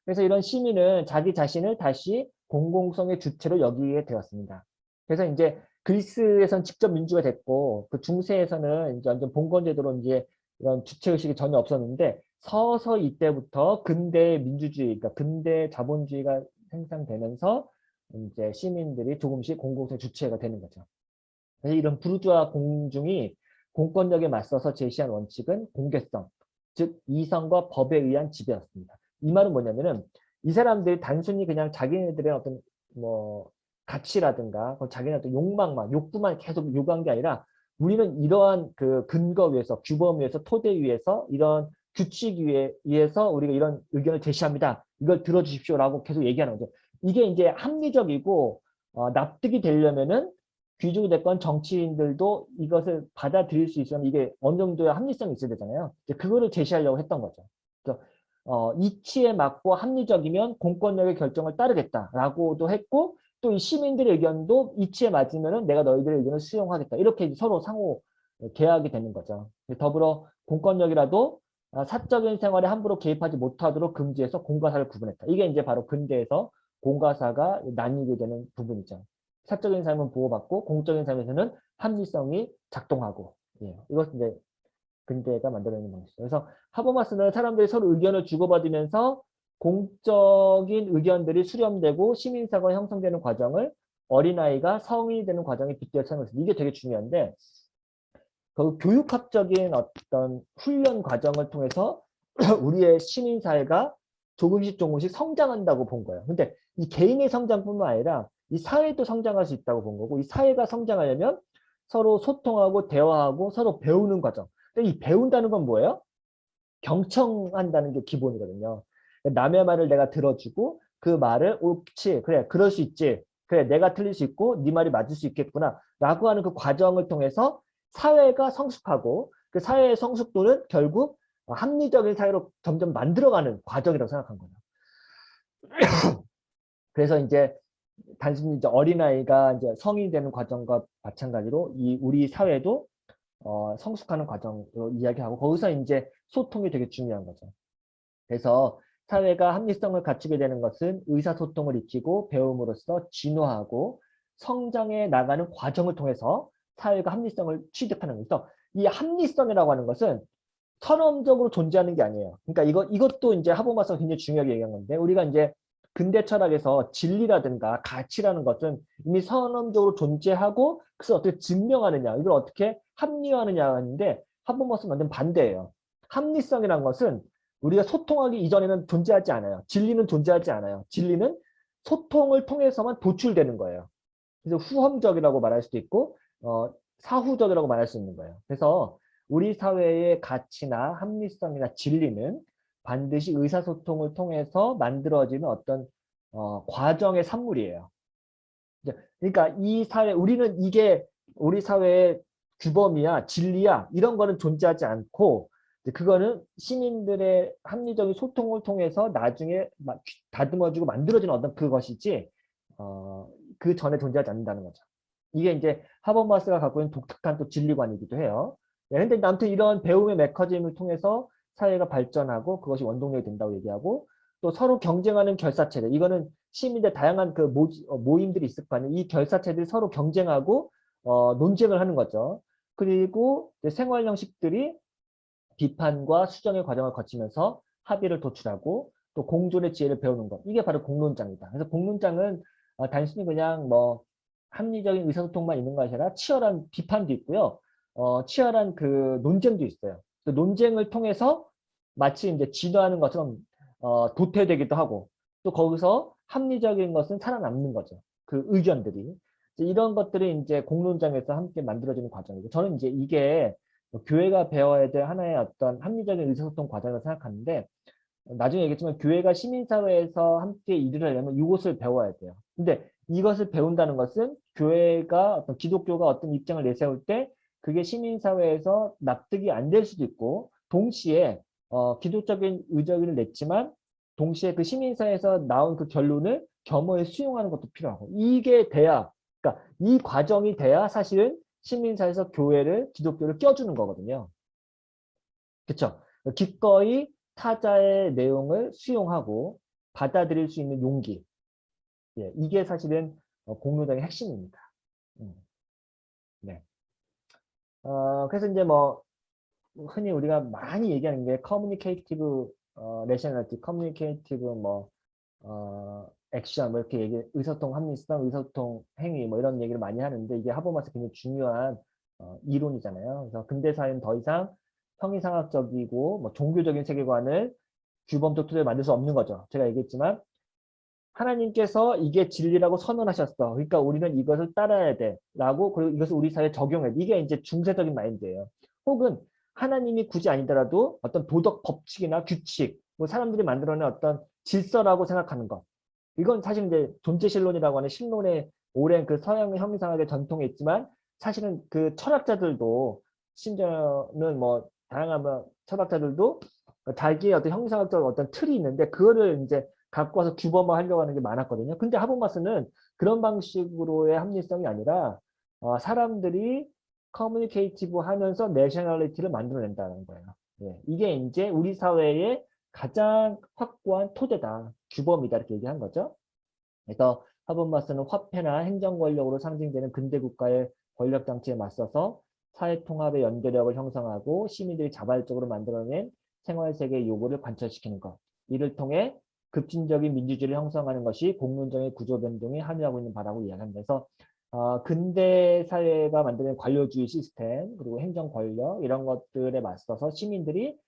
그래서 이런 시민은 자기 자신을 다시 공공성의 주체로 여기게 되었습니다. 그래서 이제 그리스에서는 직접 민주가 됐고 그 중세에서는 이제 완전 봉건제도로 이제 이런 주체의식이 전혀 없었는데 서서히 이때부터 근대 민주주의, 그러니까 근대 자본주의가 생성되면서 이제 시민들이 조금씩 공공성 주체가 되는 거죠. 그래서 이런 부르주아 공중이 공권력에 맞서서 제시한 원칙은 공개성, 즉 이성과 법에 의한 지배였습니다. 이 말은 뭐냐면은 이 사람들이 단순히 그냥 자기네들의 어떤 뭐 가치라든가 자기네 어떤 욕망만 욕구만 계속 요구한 게 아니라 우리는 이러한 그 근거 위에서 규범 위에서 토대 위에서 이런 규칙 위에서 우리가 이런 의견을 제시합니다. 이걸 들어주십시오라고 계속 얘기하는 거죠. 이게 이제 합리적이고 납득이 되려면은 귀족이 됐건 정치인들도 이것을 받아들일 수 있으면 이게 어느 정도의 합리성이 있어야 되잖아요. 그거를 제시하려고 했던 거죠. 그래서 이치에 맞고 합리적이면 공권력의 결정을 따르겠다라고도 했고 또 이 시민들의 의견도 이치에 맞으면은 내가 너희들의 의견을 수용하겠다. 이렇게 서로 상호 계약이 되는 거죠. 더불어 공권력이라도 사적인 생활에 함부로 개입하지 못하도록 금지해서 공과사를 구분했다. 이게 이제 바로 근대에서 공과사가 나뉘게 되는 부분이죠. 사적인 삶은 보호받고 공적인 삶에서는 합리성이 작동하고 이것은 이제 근대가 만들어내는 방식이죠. 그래서 하버마스는 사람들이 서로 의견을 주고받으면서 공적인 의견들이 수렴되고 시민사회가 형성되는 과정을 어린아이가 성인이 되는 과정에 빗대어 설명했습니다. 이게 되게 중요한데 그 교육학적인 어떤 훈련 과정을 통해서 우리의 시민사회가 조금씩 조금씩 성장한다고 본 거예요. 근데 이 개인의 성장뿐만 아니라 이 사회도 성장할 수 있다고 본 거고 이 사회가 성장하려면 서로 소통하고 대화하고 서로 배우는 과정. 근데 이 배운다는 건 뭐예요? 경청한다는 게 기본이거든요. 남의 말을 내가 들어주고 그 말을 옳지, 그래, 그럴 수 있지. 그래, 내가 틀릴 수 있고 네 말이 맞을 수 있겠구나 라고 하는 그 과정을 통해서 사회가 성숙하고 그 사회의 성숙도는 결국 합리적인 사회로 점점 만들어가는 과정이라고 생각한 거예요. 그래서 이제 단순히 이제 어린아이가 이제 성인이 되는 과정과 마찬가지로 이 우리 사회도 성숙하는 과정으로 이야기하고 거기서 이제 소통이 되게 중요한 거죠. 그래서 사회가 합리성을 갖추게 되는 것은 의사소통을 익히고 배움으로써 진화하고 성장해 나가는 과정을 통해서 사회가 합리성을 취득하는 거죠. 이 합리성이라고 하는 것은 선언적으로 존재하는 게 아니에요. 그러니까 이것도 이제 하버마스가 굉장히 중요하게 얘기한 건데 우리가 이제 근대 철학에서 진리라든가 가치라는 것은 이미 선언적으로 존재하고 그래서 어떻게 증명하느냐 이걸 어떻게 합리화하느냐 하는데 하버마스는 완전 반대예요. 합리성이라는 것은 우리가 소통하기 이전에는 존재하지 않아요. 진리는 존재하지 않아요. 진리는 소통을 통해서만 도출되는 거예요. 그래서 후험적이라고 말할 수도 있고 사후적이라고 말할 수 있는 거예요. 그래서 우리 사회의 가치나 합리성이나 진리는 반드시 의사소통을 통해서 만들어지는 어떤 과정의 산물이에요. 그러니까 이 사회, 우리는 이게 우리 사회의 규범이야, 진리야 이런 거는 존재하지 않고 그거는 시민들의 합리적인 소통을 통해서 나중에 다듬어지고 만들어지는 어떤 그것이지 그 전에 존재하지 않는다는 거죠. 이게 이제 하버마스가 갖고 있는 독특한 또 진리관이기도 해요. 근데 아무튼 이런 배움의 메커니즘을 통해서 사회가 발전하고 그것이 원동력이 된다고 얘기하고 또 서로 경쟁하는 결사체들 이거는 시민들 다양한 그 모임들이 있을 거 아니에요. 이 결사체들이 서로 경쟁하고 논쟁을 하는 거죠. 그리고 생활 형식들이 비판과 수정의 과정을 거치면서 합의를 도출하고 또 공존의 지혜를 배우는 것. 이게 바로 공론장이다. 그래서 공론장은 단순히 그냥 뭐 합리적인 의사소통만 있는 것이 아니라 치열한 비판도 있고요. 치열한 그 논쟁도 있어요. 그 논쟁을 통해서 마치 이제 진화하는 것처럼 도태되기도 하고 또 거기서 합리적인 것은 살아남는 거죠. 그 의견들이. 이런 것들이 이제 공론장에서 함께 만들어지는 과정이고 저는 이제 이게 교회가 배워야 될 하나의 어떤 합리적인 의사소통 과정을 생각하는데 나중에 얘기했지만 교회가 시민사회에서 함께 일을 하려면 이것을 배워야 돼요. 근데 이것을 배운다는 것은 교회가 어떤 기독교가 어떤 입장을 내세울 때 그게 시민사회에서 납득이 안 될 수도 있고 동시에 기독적인 의견을 냈지만 동시에 그 시민사회에서 나온 그 결론을 겸허히 수용하는 것도 필요하고 이게 돼야 그러니까 이 과정이 돼야 사실은 시민사회에서 교회를 기독교를 껴주는 거거든요. 그렇죠? 기꺼이 타자의 내용을 수용하고 받아들일 수 있는 용기. 예, 이게 사실은 공로당의 핵심입니다. 네. 그래서 이제 뭐 흔히 우리가 많이 얘기하는 게 커뮤니케이티브 레셔널티, 커뮤니케이티브 뭐 액션 뭐 이렇게 얘기, 의사소통 합리성, 의사소통 행위 뭐 이런 얘기를 많이 하는데 이게 하버마스 굉장히 중요한 이론이잖아요. 그래서 근대 사회는 더 이상 형이상학적이고 뭐 종교적인 세계관을 규범적 토대를 만들 수 없는 거죠. 제가 얘기했지만 하나님께서 이게 진리라고 선언하셨어. 그러니까 우리는 이것을 따라야 돼. 라고 그리고 이것을 우리 사회에 적용해. 이게 이제 중세적인 마인드예요. 혹은 하나님이 굳이 아니더라도 어떤 도덕 법칙이나 규칙, 뭐 사람들이 만들어낸 어떤 질서라고 생각하는 것. 이건 사실 이제 존재신론이라고 하는 신론의 오랜 그 서양 형이상학의 전통에 있지만 사실은 그 철학자들도 심지어는 뭐 다양한 뭐 철학자들도 자기의 어떤 형이상학적 어떤 틀이 있는데 그거를 이제 갖고 와서 규범화하려고 하는 게 많았거든요. 근데 하버마스는 그런 방식으로의 합리성이 아니라 사람들이 커뮤니케이티브 하면서 내셔널리티를 만들어낸다는 거예요. 예, 이게 이제 우리 사회의 가장 확고한 토대다, 규범이다 이렇게 얘기한 거죠. 그래서 하버마스는 화폐나 행정 권력으로 상징되는 근대 국가의 권력 장치에 맞서서 사회 통합의 연계력을 형성하고 시민들이 자발적으로 만들어낸 생활세계의 요구를 관철시키는 것. 이를 통해 급진적인 민주주의를 형성하는 것이 공론정의 구조 변동에 함유하고 있는 바라고 이야기하면서 근대 사회가 만드는 관료주의 시스템 그리고 행정 권력 이런 것들에 맞서서 시민들이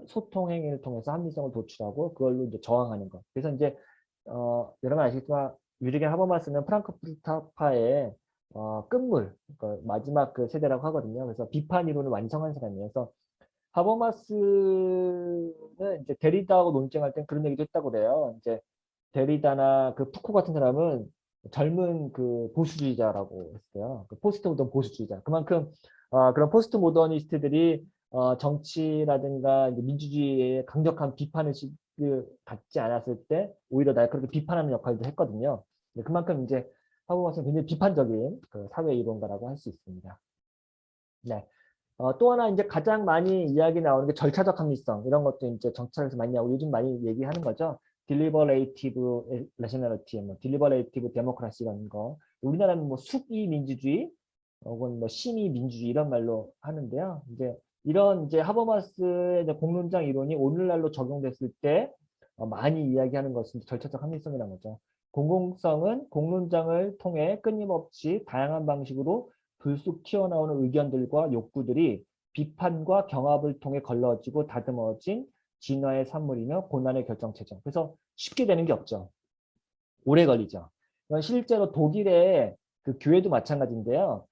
소통 행위를 통해서 합리성을 도출하고 그걸로 이제 저항하는 것. 그래서 이제 여러분 아시겠지만 유리겐 하버마스는 프랑크푸르트파의 끝물, 그러니까 마지막 그 세대라고 하거든요. 그래서 비판 이론을 완성한 사람이에요. 그래서 하버마스는 이제 데리다하고 논쟁할 땐 그런 얘기도 했다고 그래요. 이제 데리다나 그 푸코 같은 사람은 젊은 그 보수주의자라고 했어요. 그 포스트 모던 보수주의자. 그만큼 그런 포스트 모더니스트들이 정치라든가 이제 민주주의에 강력한 비판을 갖지 않았을 때 오히려 날 그렇게 비판하는 역할도 했거든요. 그만큼 이제 하버마스는 굉장히 비판적인 그 사회 이론가라고 할 수 있습니다. 네. 또 하나 이제 가장 많이 이야기 나오는 게 절차적 합리성 이런 것도 이제 정치학에서 많이 나오고 요즘 많이 얘기하는 거죠. 딜리버레이티브 레셔널리티, 뭐 딜리버레이티브 데모크라시 이런 거. 우리나라는 뭐 수기 민주주의 혹은 뭐 심의 민주주의 이런 말로 하는데요. 이제 이런 이제 하버마스의 이제 공론장 이론이 오늘날로 적용됐을 때 많이 이야기하는 것은 절차적 합리성이라는 거죠. 공공성은 공론장을 통해 끊임없이 다양한 방식으로 불쑥 튀어나오는 의견들과 욕구들이 비판과 경합을 통해 걸러지고 다듬어진 진화의 산물이며 고난의 결정체죠. 그래서 쉽게 되는 게 없죠. 오래 걸리죠. 실제로 독일의 그 교회도 마찬가지인데요.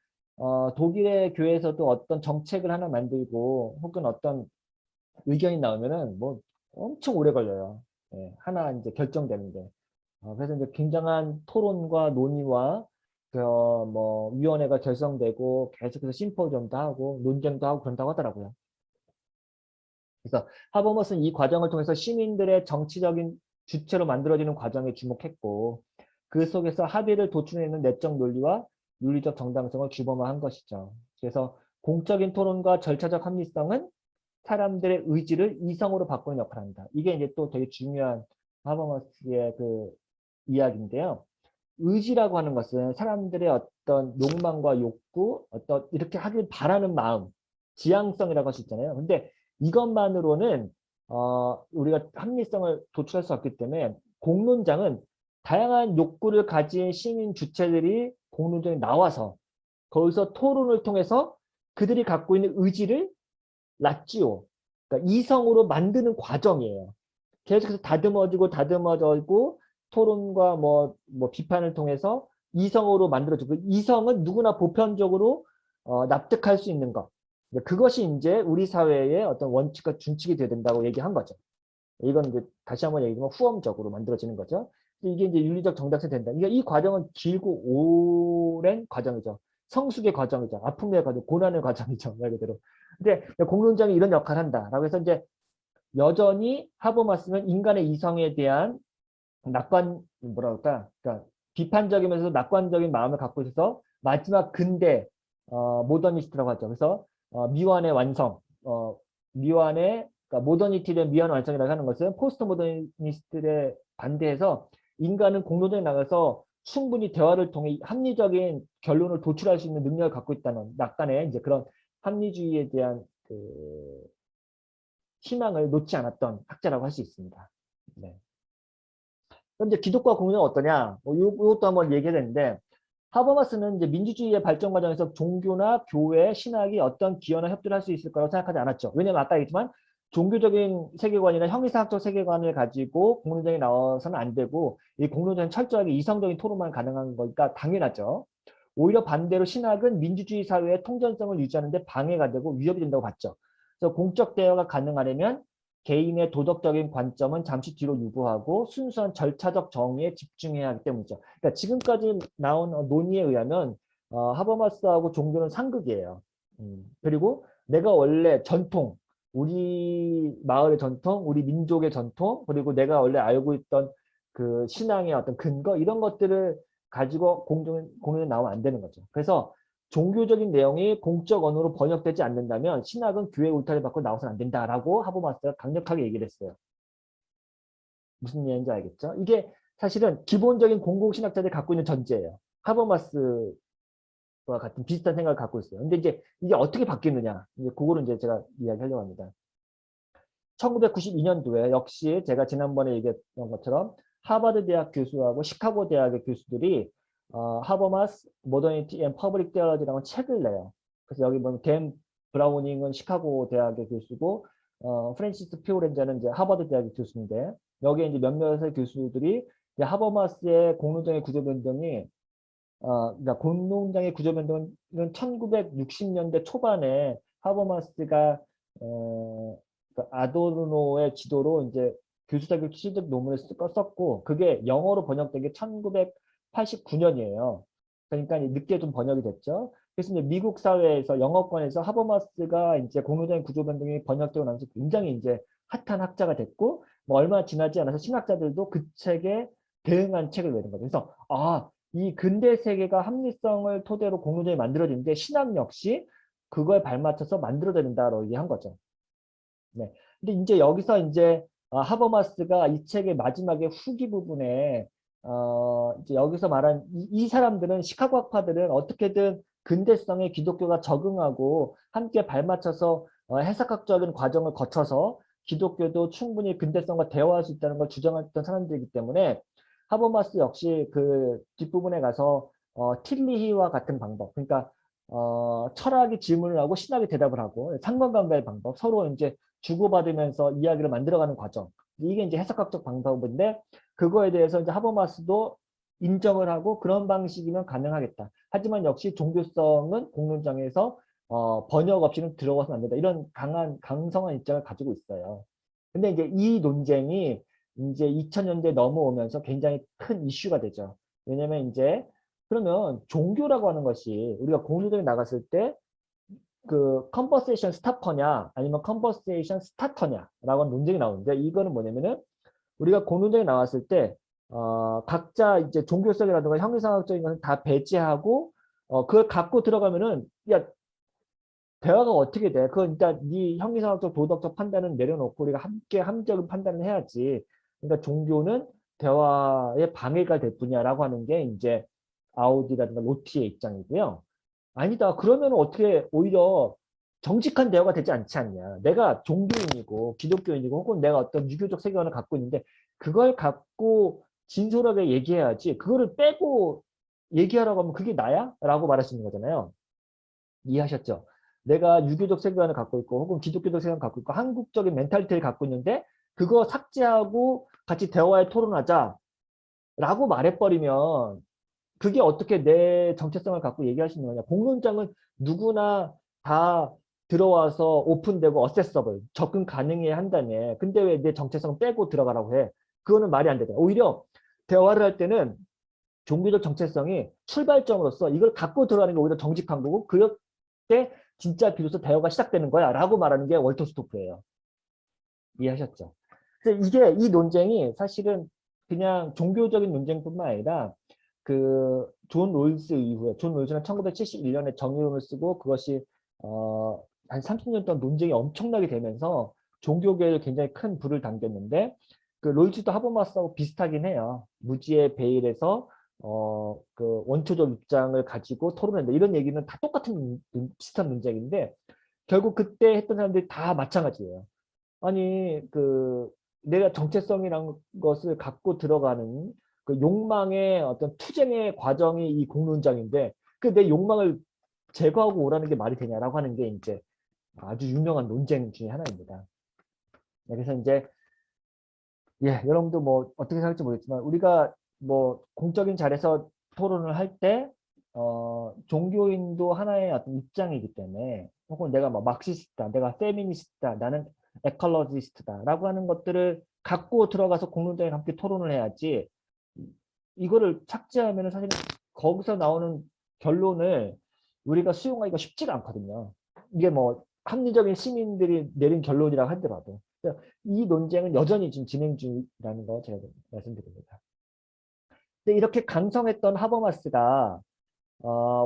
독일의 교회에서도 어떤 정책을 하나 만들고 혹은 어떤 의견이 나오면은 뭐 엄청 오래 걸려요. 예, 하나 이제 결정되는데. 그래서 이제 굉장한 토론과 논의와 뭐 위원회가 결성되고 계속해서 심포지엄도 하고 논쟁도 하고 그런다고 하더라고요. 그래서 하버머스는 이 과정을 통해서 시민들의 정치적인 주체로 만들어지는 과정에 주목했고 그 속에서 합의를 도출해내는 내적 논리와 윤리적 정당성을 규범화한 것이죠. 그래서 공적인 토론과 절차적 합리성은 사람들의 의지를 이성으로 바꾸는 역할을 합니다. 이게 이제 또 되게 중요한 하버머스의 그 이야기인데요. 의지라고 하는 것은 사람들의 어떤 욕망과 욕구, 어떤 이렇게 하길 바라는 마음, 지향성이라고 할 수 있잖아요. 근데 이것만으로는 우리가 합리성을 도출할 수 없기 때문에 공론장은 다양한 욕구를 가진 시민 주체들이 공론장에 나와서 거기서 토론을 통해서 그들이 갖고 있는 의지를 latio, 그러니까 이성으로 만드는 과정이에요. 계속해서 다듬어지고 토론과 뭐 비판을 통해서 이성으로 만들어지고 이성은 누구나 보편적으로 납득할 수 있는 것. 그것이 이제 우리 사회의 어떤 원칙과 준칙이 되어야 된다고 얘기한 거죠. 이건 이제 다시 한번 얘기하면 후엄적으로 만들어지는 거죠. 이게 이제 윤리적 정당성이 된다. 그러니까 이 과정은 길고 오랜 과정이죠. 성숙의 과정이죠. 아픔의 과정, 고난의 과정이죠. 말 그대로. 근데 공론장이 이런 역할을 한다라고 해서 이제 여전히 하버마스는 인간의 이성에 대한 뭐라 그럴까? 그러니까 비판적이면서 낙관적인 마음을 갖고 있어서 마지막 근대 모더니스트라고 하죠. 그래서 미완의 완성, 미완의 그러니까 모더니티에 대한 미완 완성이라고 하는 것은 포스트 모더니스트에 반대해서 인간은 공론장에 나가서 충분히 대화를 통해 합리적인 결론을 도출할 수 있는 능력을 갖고 있다는 낙관의 이제 그런 합리주의에 대한 그 희망을 놓지 않았던 학자라고 할 수 있습니다. 네. 그럼 이제 기독과 공론은 어떠냐? 이것도 한번 얘기해야 되는데 하버마스는 이제 민주주의의 발전 과정에서 종교나 교회, 신학이 어떤 기여나 협조를 할 수 있을 거라고 생각하지 않았죠. 왜냐하면 아까 얘기했지만 종교적인 세계관이나 형이상학적 세계관을 가지고 공론장에 나와서는 안 되고 이 공론장은 철저하게 이성적인 토론만 가능한 거니까 당연하죠. 오히려 반대로 신학은 민주주의 사회의 통전성을 유지하는 데 방해가 되고 위협이 된다고 봤죠. 그래서 공적 대화가 가능하려면 개인의 도덕적인 관점은 잠시 뒤로 유보하고 순수한 절차적 정의에 집중해야 하기 때문이죠. 그러니까 지금까지 나온 논의에 의하면 하버마스하고 종교는 상극이에요. 그리고 내가 원래 전통, 우리 마을의 전통, 우리 민족의 전통, 그리고 내가 원래 알고 있던 그 신앙의 어떤 근거 이런 것들을 가지고 공연에 나오면 안 되는 거죠. 그래서 종교적인 내용이 공적 언어로 번역되지 않는다면 신학은 교회 울타리 밖으로 나와서는 안 된다라고 하버마스가 강력하게 얘기를 했어요. 무슨 얘기인지 알겠죠? 이게 사실은 기본적인 공공신학자들이 갖고 있는 전제예요. 하버마스와 같은 비슷한 생각을 갖고 있어요. 근데 이제 이게 어떻게 바뀌느냐? 이제 그거를 이제 제가 이야기하려고 합니다. 1992년도에 역시 제가 지난번에 얘기했던 것처럼 하버드 대학 교수하고 시카고 대학의 교수들이 하버마스 모더니티 앤 퍼블릭 테올로지라는 책을 내요. 그래서 여기 보면 댄 브라우닝은 시카고 대학의 교수고 프랜시스 피오렌자는 이제 하버드 대학의 교수인데 여기에 이제 몇몇의 교수들이 이제 하버마스의 공론장의 구조 변동이 그러니까 공론장의 구조 변동은 1960년대 초반에 하버마스가 그 아도르노의 지도로 이제 교수 자격 취득 논문을 썼고 그게 영어로 번역된 게 1989년이에요. 그러니까 늦게 좀 번역이 됐죠. 그래서 이제 미국 사회에서 영어권에서 하버마스가 이제 공론장의 구조 변동이 번역되고 나서 굉장히 이제 핫한 학자가 됐고 뭐 얼마 지나지 않아서 신학자들도 그 책에 대응한 책을 내는 거죠. 그래서 이 근대 세계가 합리성을 토대로 공론장이 만들어지는데 신학 역시 그거에 발맞춰서 만들어야 된다라고 얘기한 거죠. 네. 근데 이제 여기서 이제 하버마스가 이 책의 마지막에 후기 부분에 이제 여기서 말한 이 사람들은 시카고 학파들은 어떻게든 근대성에 기독교가 적응하고 함께 발맞춰서 해석학적인 과정을 거쳐서 기독교도 충분히 근대성과 대화할 수 있다는 걸 주장했던 사람들이기 때문에 하버마스 역시 그 뒷부분에 가서 틸리히와 같은 방법, 그러니까 철학이 질문을 하고 신학이 대답을 하고 상관관계의 방법, 서로 이제 주고받으면서 이야기를 만들어가는 과정. 이게 이제 해석학적 방법인데 그거에 대해서 이제 하버마스도 인정을 하고 그런 방식이면 가능하겠다. 하지만 역시 종교성은 공론장에서 번역 없이는 들어가서는 안 된다. 이런 강성한 입장을 가지고 있어요. 근데 이제 이 논쟁이 이제 2000년대 넘어오면서 굉장히 큰 이슈가 되죠. 왜냐면 이제 그러면 종교라고 하는 것이 우리가 공론장에 나갔을 때 그 컨버세이션 스타퍼냐 아니면 컨버세이션 스타터냐라고 하는 논쟁이 나오는데 이거는 뭐냐면은 우리가 공론장에 나왔을 때 각자 이제 종교성이라든가 형이상학적인 것은 다 배제하고 그걸 갖고 들어가면은 야 대화가 어떻게 돼? 그건 일단 네 형이상학적 도덕적 판단은 내려놓고 우리가 함께 합리적인 판단을 해야지. 그러니까 종교는 대화에 방해가 될 뿐이야라고 하는 게 이제 아우디라든가 로티의 입장이고요. 아니다. 그러면 어떻게 오히려 정직한 대화가 되지 않지 않냐. 내가 종교인이고 기독교인이고 혹은 내가 어떤 유교적 세계관을 갖고 있는데 그걸 갖고 진솔하게 얘기해야지. 그거를 빼고 얘기하라고 하면 그게 나야? 라고 말할 수 있는 거잖아요. 이해하셨죠? 내가 유교적 세계관을 갖고 있고 혹은 기독교적 세계관을 갖고 있고 한국적인 멘탈리티를 갖고 있는데 그거 삭제하고 같이 대화에 토론하자 라고 말해버리면 그게 어떻게 내 정체성을 갖고 얘기할 수 있는 거냐. 공론장은 누구나 다 들어와서 오픈되고 어세서블, 접근 가능해야 한다네. 근데 왜 내 정체성 빼고 들어가라고 해? 그거는 말이 안 되다. 오히려 대화를 할 때는 종교적 정체성이 출발점으로서 이걸 갖고 들어가는 게 오히려 정직한 거고 그때 진짜 비로소 대화가 시작되는 거야 라고 말하는 게 월터 스토크예요. 이해하셨죠? 그래서 이게 이 논쟁이 사실은 그냥 종교적인 논쟁뿐만 아니라 그 존 롤스 이후에 존 롤스는 1971년에 정의론을 쓰고 그것이 한 30년 동안 논쟁이 엄청나게 되면서 종교계에 굉장히 큰 불을 당겼는데 그 롤스도 하버마스하고 비슷하긴 해요. 무지의 베일에서 그 원초적 입장을 가지고 토론한다. 이런 얘기는 다 똑같은 비슷한 논쟁인데 결국 그때 했던 사람들이 다 마찬가지예요. 아니 그 내가 정체성이란 것을 갖고 들어가는 그 욕망의 어떤 투쟁의 과정이 이 공론장인데 그 내 욕망을 제거하고 오라는 게 말이 되냐라고 하는 게 이제 아주 유명한 논쟁 중에 하나입니다. 그래서 이제 예 여러분도 뭐 어떻게 생각할지 모르겠지만 우리가 뭐 공적인 자리에서 토론을 할 때 종교인도 하나의 어떤 입장이기 때문에 혹은 내가 뭐 막시스트다, 내가 페미니스트다, 나는 에컬러지스트다라고 하는 것들을 갖고 들어가서 공론장에 함께 토론을 해야지 이거를 착지하면 사실 거기서 나오는 결론을 우리가 수용하기가 쉽지가 않거든요. 이게 뭐 합리적인 시민들이 내린 결론이라고 하더라도 이 논쟁은 여전히 지금 진행 중이라는 거 제가 말씀드립니다. 근데 이렇게 강성했던 하버마스가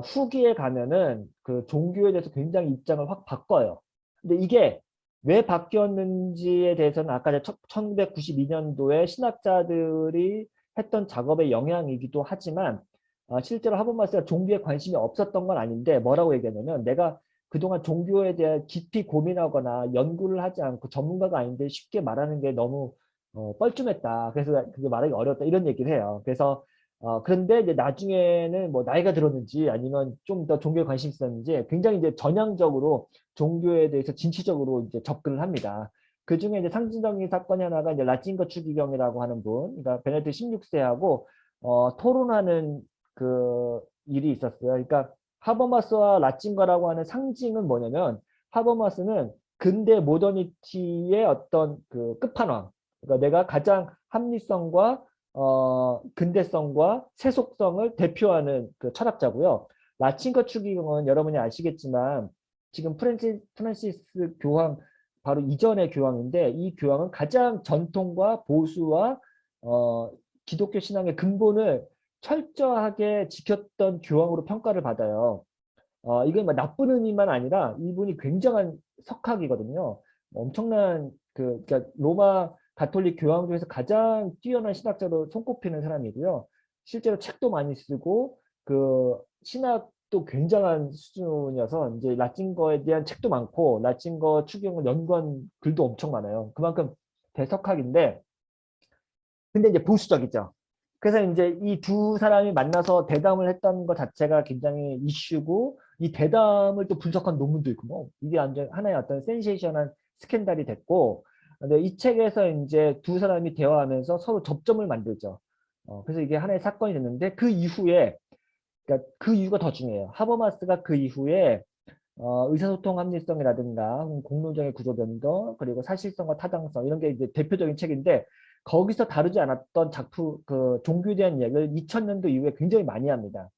후기에 가면은 그 종교에 대해서 굉장히 입장을 확 바꿔요. 근데 이게 왜 바뀌었는지에 대해서는 아까 1992년도에 신학자들이 했던 작업의 영향이기도 하지만 실제로 하버마스가 종교에 관심이 없었던 건 아닌데 뭐라고 얘기하냐면 내가 그동안 종교에 대해 깊이 고민하거나 연구를 하지 않고 전문가가 아닌데 쉽게 말하는 게 너무 뻘쭘했다. 그래서 그게 말하기 어려웠다. 이런 얘기를 해요. 그래서 그런데 이제 나중에는 뭐 나이가 들었는지 아니면 좀 더 종교에 관심이 있었는지 굉장히 이제 전향적으로 종교에 대해서 진취적으로 이제 접근을 합니다. 그 중에 이제 상징적인 사건이 하나가 이제 라틴거 추기경이라고 하는 분, 그러니까 베네딕트 16세하고 토론하는 그 일이 있었어요. 그러니까 하버마스와 라틴거라고 하는 상징은 뭐냐면 하버마스는 근대 모더니티의 어떤 그 끝판왕, 그러니까 내가 가장 합리성과 근대성과 세속성을 대표하는 그 철학자고요. 라틴거 추기경은 여러분이 아시겠지만 지금 프란시스 교황 바로 이전의 교황인데 이 교황은 가장 전통과 보수와 기독교 신앙의 근본을 철저하게 지켰던 교황으로 평가를 받아요. 이건 뭐 나쁜 의미만 아니라 이분이 굉장한 석학이거든요. 엄청난 그러니까 로마 가톨릭 교황 중에서 가장 뛰어난 신학자로 손꼽히는 사람이고요. 실제로 책도 많이 쓰고 그 신학도 굉장한 수준이어서 이제 라틴거에 대한 책도 많고 라틴거 추경을 연구한 글도 엄청 많아요. 그만큼 대석학인데 근데 이제 보수적이죠. 그래서 이제 이 두 사람이 만나서 대담을 했던 것 자체가 굉장히 이슈고 이 대담을 또 분석한 논문도 있고 뭐 이게 완전 하나의 어떤 센세이션한 스캔들이 됐고 근데 이 책에서 이제 두 사람이 대화하면서 서로 접점을 만들죠. 그래서 이게 하나의 사건이 됐는데 그 이후에 그러니까 그 이유가 더 중요해요. 하버마스가 그 이후에 의사소통 합리성이라든가 공론장의 구조 변동 그리고 사실성과 타당성 이런 게 이제 대표적인 책인데 거기서 다루지 않았던 작품 그 종교에 대한 이야기를 2000년도 이후에 굉장히 많이 합니다.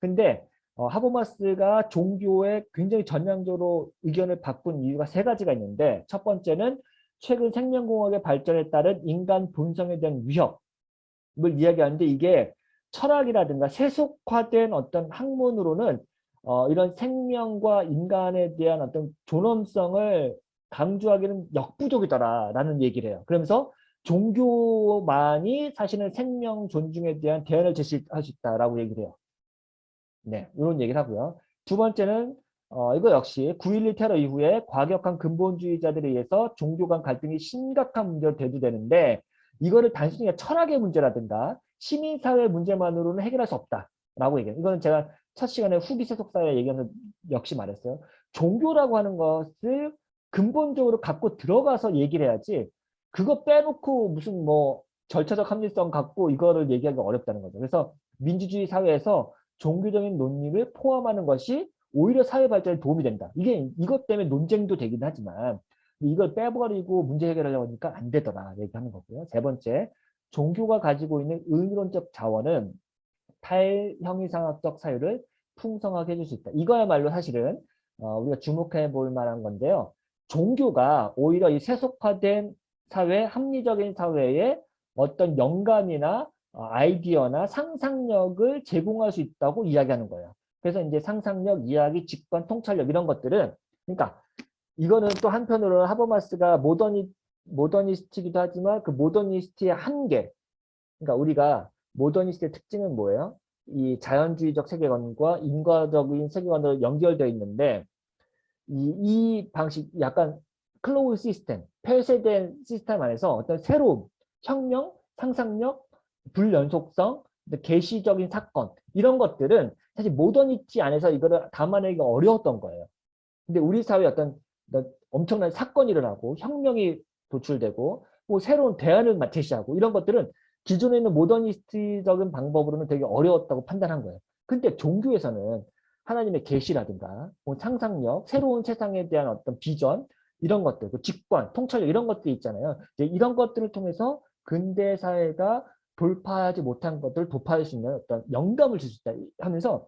근데 하버마스가 종교에 굉장히 전향적으로 의견을 바꾼 이유가 세 가지가 있는데 첫 번째는 최근 생명공학의 발전에 따른 인간 본성에 대한 위협을 이야기하는데 이게 철학이라든가 세속화된 어떤 학문으로는 이런 생명과 인간에 대한 어떤 존엄성을 강조하기는 역부족이더라라는 얘기를 해요. 그러면서 종교만이 사실은 생명 존중에 대한 대안을 제시할 수 있다라고 얘기를 해요. 네, 이런 얘기를 하고요. 두 번째는 이거 역시 9.11 테러 이후에 과격한 근본주의자들에 의해서 종교 간 갈등이 심각한 문제로 대두되는데 이거를 단순히 철학의 문제라든가 시민사회 문제만으로는 해결할 수 없다라고 얘기해요. 이거는 제가 첫 시간에 후기 세속사회 얘기하면서 역시 말했어요. 종교라고 하는 것을 근본적으로 갖고 들어가서 얘기를 해야지 그거 빼놓고 무슨 뭐 절차적 합리성 갖고 이거를 얘기하기가 어렵다는 거죠. 그래서 민주주의 사회에서 종교적인 논리를 포함하는 것이 오히려 사회 발전에 도움이 된다. 이게 이것 때문에 논쟁도 되긴 하지만 이걸 빼버리고 문제 해결하려고 하니까 안 되더라 얘기하는 거고요. 세 번째, 종교가 가지고 있는 의미론적 자원은 탈형이상학적 사유를 풍성하게 해줄 수 있다. 이거야말로 사실은 우리가 주목해 볼 만한 건데요. 종교가 오히려 이 세속화된 사회, 합리적인 사회에 어떤 영감이나 아이디어나 상상력을 제공할 수 있다고 이야기하는 거예요. 그래서 이제 상상력, 이야기, 직관, 통찰력 이런 것들은 그러니까 이거는 또 한편으로는 하버마스가 모더니스트이기도 하지만 그 모더니스트의 한계, 그러니까 우리가 모더니스트의 특징은 뭐예요? 이 자연주의적 세계관과 인과적인 세계관으로 연결되어 있는데 이 방식 약간 클로즈 시스템, 폐쇄된 시스템 안에서 어떤 새로운 혁명, 상상력, 불연속성, 계시적인 사건 이런 것들은 사실 모더니티 안에서 이거를 담아내기가 어려웠던 거예요. 근데 우리 사회에 어떤 엄청난 사건이 일어나고 혁명이 도출되고 뭐 새로운 대안을 제시하고 이런 것들은 기존에 있는 모더니스트적인 방법으로는 되게 어려웠다고 판단한 거예요. 근데 종교에서는 하나님의 계시라든가 뭐 상상력, 새로운 세상에 대한 어떤 비전 이런 것들, 그 직관, 통찰력 이런 것들이 있잖아요. 이제 이런 것들을 통해서 근대 사회가 돌파하지 못한 것들을 돌파할 수 있는 어떤 영감을 줄 수 있다 하면서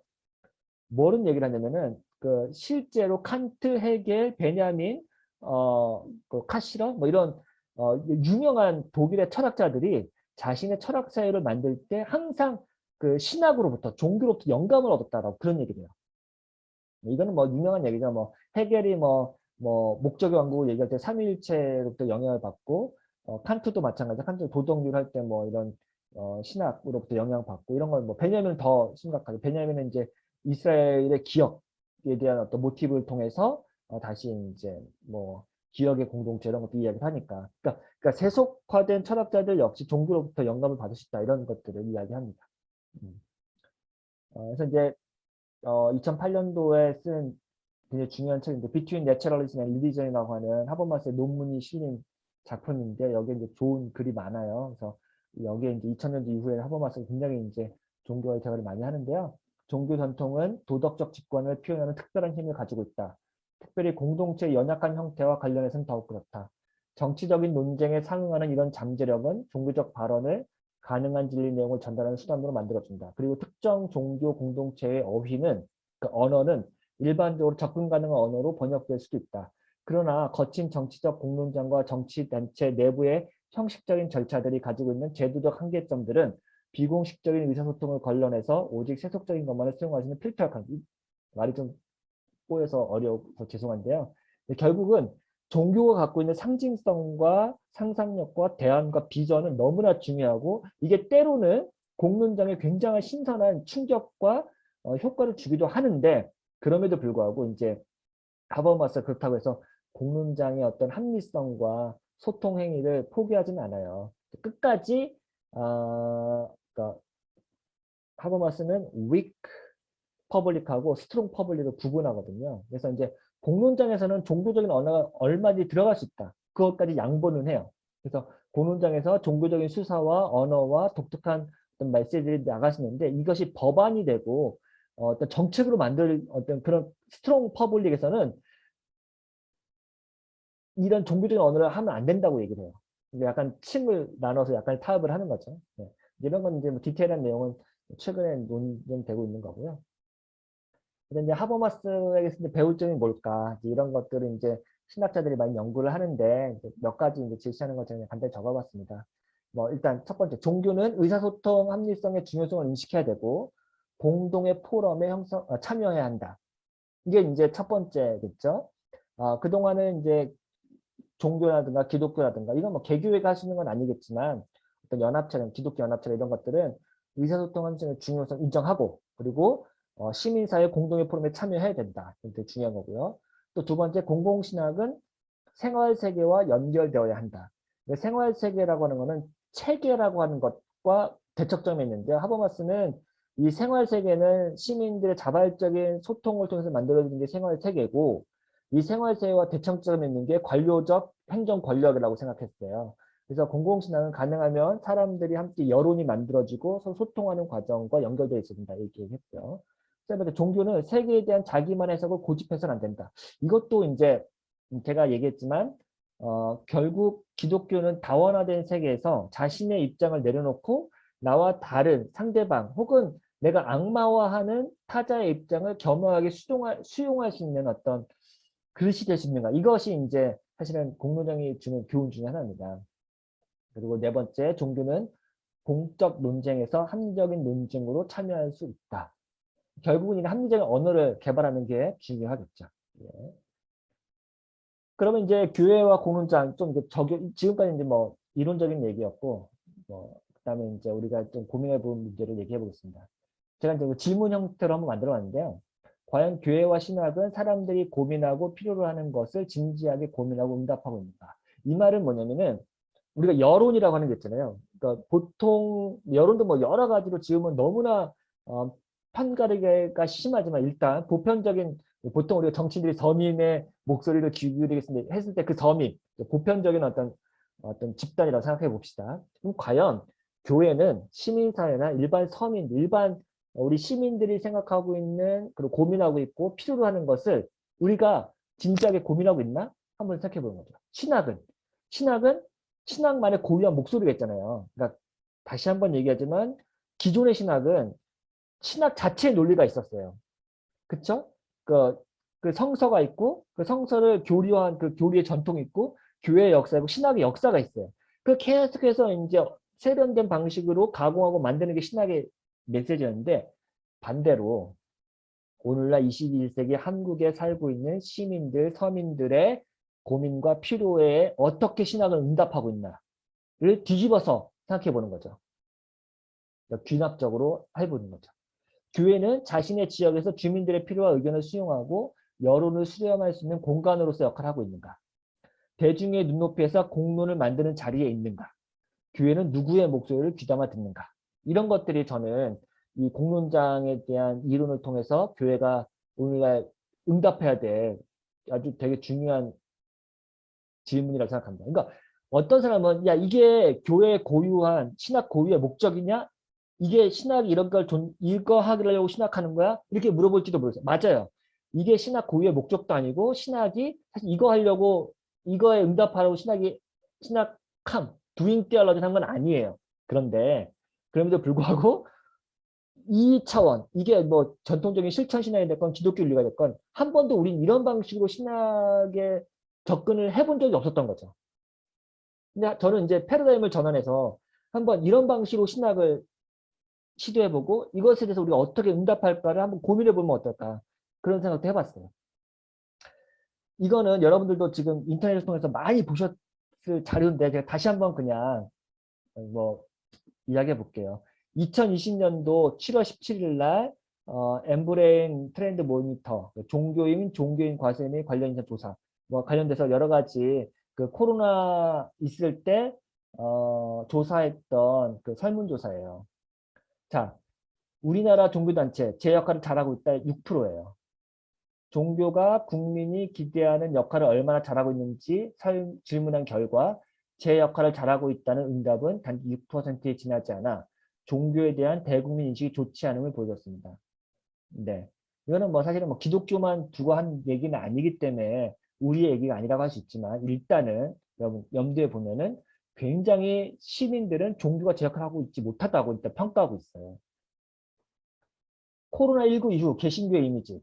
뭐는 얘기를 하냐면은 그 실제로 칸트, 헤겔, 베냐민, 그 카시러 뭐 이런 유명한 독일의 철학자들이 자신의 철학 사회를 만들 때 항상 그 신학으로부터 종교로부터 영감을 얻었다라고 그런 얘기를 해요. 이거는 뭐 유명한 얘기죠. 뭐 헤겔이 뭐 목적의 왕국을 얘기할 때 삼위일체로부터 영향을 받고 칸트도 마찬가지야. 칸트 도덕률 할 때 뭐 이런 신학으로부터 영향을 받고 이런 건 뭐 베냐민은 더 심각하죠. 베냐민은 이제 이스라엘의 기억에 대한 어떤 모티브를 통해서 다시 이제 뭐 기억의 공동체 이런 것도 이야기를 하니까 그러니까 세속화된 철학자들 역시 종교로부터 영감을 받을 수 있다 이런 것들을 이야기합니다. 음. 그래서 이제 2008년도에 쓴 굉장히 중요한 책인데 Between Naturalism and Religion이라고 하는 하버마스의 논문이 실린 작품인데 여기에 이제 좋은 글이 많아요. 그래서 여기에 이제 2000년도 이후에 하버마스가 굉장히 이제 종교와의 대화를 많이 하는데요. 종교 전통은 도덕적 직관을 표현하는 특별한 힘을 가지고 있다. 특별히 공동체의 연약한 형태와 관련해서는 더욱 그렇다. 정치적인 논쟁에 상응하는 이런 잠재력은 종교적 발언을 가능한 진리 내용을 전달하는 수단으로 만들어준다. 그리고 특정 종교 공동체의 어휘는 그 언어는 일반적으로 접근 가능한 언어로 번역될 수도 있다. 그러나 거친 정치적 공론장과 정치단체 내부의 형식적인 절차들이 가지고 있는 제도적 한계점들은 비공식적인 의사소통을 걸러내서 오직 세속적인 것만을 수용할 수 있는 필터가 말이 좀 꼬여서 어려워서 죄송한데요. 결국은 종교가 갖고 있는 상징성과 상상력과 대안과 비전은 너무나 중요하고 이게 때로는 공론장에 굉장한 신선한 충격과 효과를 주기도 하는데 그럼에도 불구하고 이제 하버마스가 그렇다고 해서 공론장의 어떤 합리성과 소통 행위를 포기하지는 않아요. 끝까지 그러니까 하버마스는 weak 퍼블릭하고 스트롱 퍼블릭을 구분하거든요. 그래서 이제 공론장에서는 종교적인 언어가 얼마든지 들어갈 수 있다. 그것까지 양보는 해요. 그래서 공론장에서 종교적인 수사와 언어와 독특한 어떤 메시지를 나가시는데 이것이 법안이 되고 어떤 정책으로 만들 어떤 그런 스트롱 퍼블릭에서는 이런 종교적인 언어를 하면 안 된다고 얘기를 해요. 약간 층을 나눠서 약간 타협을 하는 거죠. 네. 이런 건 이제 뭐 디테일한 내용은 최근에 논쟁되고 있는 거고요. 근데 이제 하버마스에게서 배울 점이 뭘까? 이런 것들을 이제 신학자들이 많이 연구를 하는데 몇 가지 이제 제시하는 것 중에 간단히 적어봤습니다. 뭐 일단 첫 번째, 종교는 의사소통 합리성의 중요성을 인식해야 되고 공동의 포럼에 참여해야 한다. 이게 이제 첫 번째겠죠. 그동안은 이제 종교라든가 기독교라든가 이건 뭐 개교회가 할 수 있는 건 아니겠지만 어떤 연합체나 기독교 연합체 이런 것들은 의사소통 합리성의 중요성 인정하고 그리고 시민사회 공동의 포럼에 참여해야 된다. 이게 되게 중요한 거고요. 또 두 번째, 공공신학은 생활세계와 연결되어야 한다. 생활세계라고 하는 거는 체계라고 하는 것과 대척점에 있는데 하버마스는 이 생활세계는 시민들의 자발적인 소통을 통해서 만들어진 게 생활세계고 이 생활세계와 대척점에 있는 게 관료적 행정 권력이라고 생각했어요. 그래서 공공신앙은 가능하면 사람들이 함께 여론이 만들어지고 서로 소통하는 과정과 연결되어 있어야 된다. 이렇게 얘기했고요. 그다음에 종교는 세계에 대한 자기만의 해석을 고집해서는 안 된다. 이것도 이제 제가 얘기했지만 결국 기독교는 다원화된 세계에서 자신의 입장을 내려놓고 나와 다른 상대방 혹은 내가 악마화하는 타자의 입장을 겸허하게 수용할 수 있는 어떤 그릇이 될 수 있는가. 이것이 이제 사실은 공론장이 주는 교훈 중에 하나입니다. 그리고 네 번째, 종교는 공적 논쟁에서 합리적인 논쟁으로 참여할 수 있다. 결국은 이 합리적인 언어를 개발하는 게 중요하겠죠. 예. 그러면 이제 교회와 공론장 좀 적용, 지금까지 이제 뭐 이론적인 얘기였고, 그다음에 이제 우리가 좀 고민해 볼 문제를 얘기해 보겠습니다. 제가 이제 질문 형태로 한번 만들어 봤는데요. 과연 교회와 신학은 사람들이 고민하고 필요로 하는 것을 진지하게 고민하고 응답하고 있는가? 이 말은 뭐냐면은 우리가 여론이라고 하는 게 있잖아요. 그러니까 보통 여론도 뭐 여러 가지로 지으면 너무나 편가르기가 심하지만 일단 보편적인 보통 우리가 정치인들이 서민의 목소리를 기울이겠습니다 했을 때 그 서민 보편적인 어떤 집단이라고 생각해 봅시다. 그럼 과연 교회는 시민사회나 일반 서민, 일반 우리 시민들이 생각하고 있는 그리고 고민하고 있고 필요로 하는 것을 우리가 진지하게 고민하고 있나? 한번 생각해 보는 거죠. 신학은 신학만의 고유한 목소리가 있잖아요. 그러니까 다시 한번 얘기하지만 기존의 신학은 신학 자체의 논리가 있었어요. 그쵸? 그, 그 성서가 있고 그 성서를 교리화한 그 교리의 전통이 있고 교회의 역사고 신학의 역사가 있어요. 그 계속해서 이제 세련된 방식으로 가공하고 만드는 게 신학의 메시지였는데 반대로 오늘날 21세기 한국에 살고 있는 시민들, 서민들의 고민과 필요에 어떻게 신학을 응답하고 있나를 뒤집어서 생각해 보는 거죠. 귀납적으로 해보는 거죠. 교회는 자신의 지역에서 주민들의 필요와 의견을 수용하고 여론을 수렴할 수 있는 공간으로서 역할을 하고 있는가? 대중의 눈높이에서 공론을 만드는 자리에 있는가? 교회는 누구의 목소리를 귀담아 듣는가? 이런 것들이 저는 이 공론장에 대한 이론을 통해서 교회가 오늘날 응답해야 될 아주 되게 중요한 질문이라고 생각합니다. 그러니까 어떤 사람은 야 이게 교회 고유한 신학 고유의 목적이냐? 이게 신학이 이런 걸 이거 하려고 신학하는 거야? 이렇게 물어볼지도 모르겠어요. 맞아요. 이게 신학 고유의 목적도 아니고 신학이 사실 이거 하려고 이거에 응답하려고 신학함 doing theology 한 건 아니에요. 그런데 그럼에도 불구하고 이 차원 이게 뭐 전통적인 실천 신학이 됐건 기독교 윤리가 됐건 한 번도 우린 이런 방식으로 신학에 접근을 해본 적이 없었던 거죠. 근데 저는 이제 패러다임을 전환해서 한번 이런 방식으로 신학을 시도해보고 이것에 대해서 우리가 어떻게 응답할까를 한번 고민해보면 어떨까 그런 생각도 해봤어요. 이거는 여러분들도 지금 인터넷을 통해서 많이 보셨을 자료인데 제가 다시 한번 그냥 뭐 이야기해 볼게요. 2020년도 7월 17일 날 엠브레인 트렌드 모니터 종교인 과세 및 관련 인사 조사 뭐 관련돼서 여러 가지 그 코로나 있을 때 조사했던 그 설문조사예요. 자, 우리나라 종교단체 제 역할을 잘하고 있다 6%예요. 종교가 국민이 기대하는 역할을 얼마나 잘하고 있는지 질문한 결과 제 역할을 잘하고 있다는 응답은 단지 6%에 지나지 않아 종교에 대한 대국민 인식이 좋지 않음을 보여줬습니다. 네. 이거는 뭐 사실은 뭐 기독교만 두고 한 얘기는 아니기 때문에 우리의 얘기가 아니라고 할 수 있지만 일단은 여러분 염두에 보면은 굉장히 시민들은 종교가 제 역할을 하고 있지 못하다고 일단 평가하고 있어요. 코로나19 이후 개신교의 이미지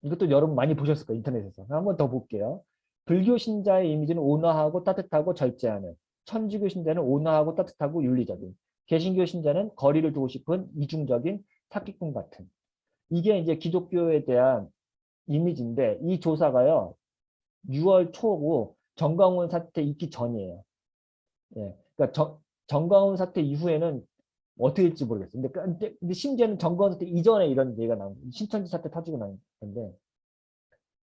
이것도 여러분 많이 보셨을 거예요. 인터넷에서. 한번 더 볼게요. 불교 신자의 이미지는 온화하고 따뜻하고 절제하는, 천주교 신자는 온화하고 따뜻하고 윤리적인, 개신교 신자는 거리를 두고 싶은 이중적인 사기꾼 같은. 이게 이제 기독교에 대한 이미지인데 이 조사가요. 6월 초고 정광훈 사태 있기 전이에요. 예. 그러니까 정광훈 사태 이후에는 어떻게 될지 모르겠어요. 근데 심지어는 정광훈 사태 이전에 이런 얘기가 나온 신천지 사태 터지고 난 건데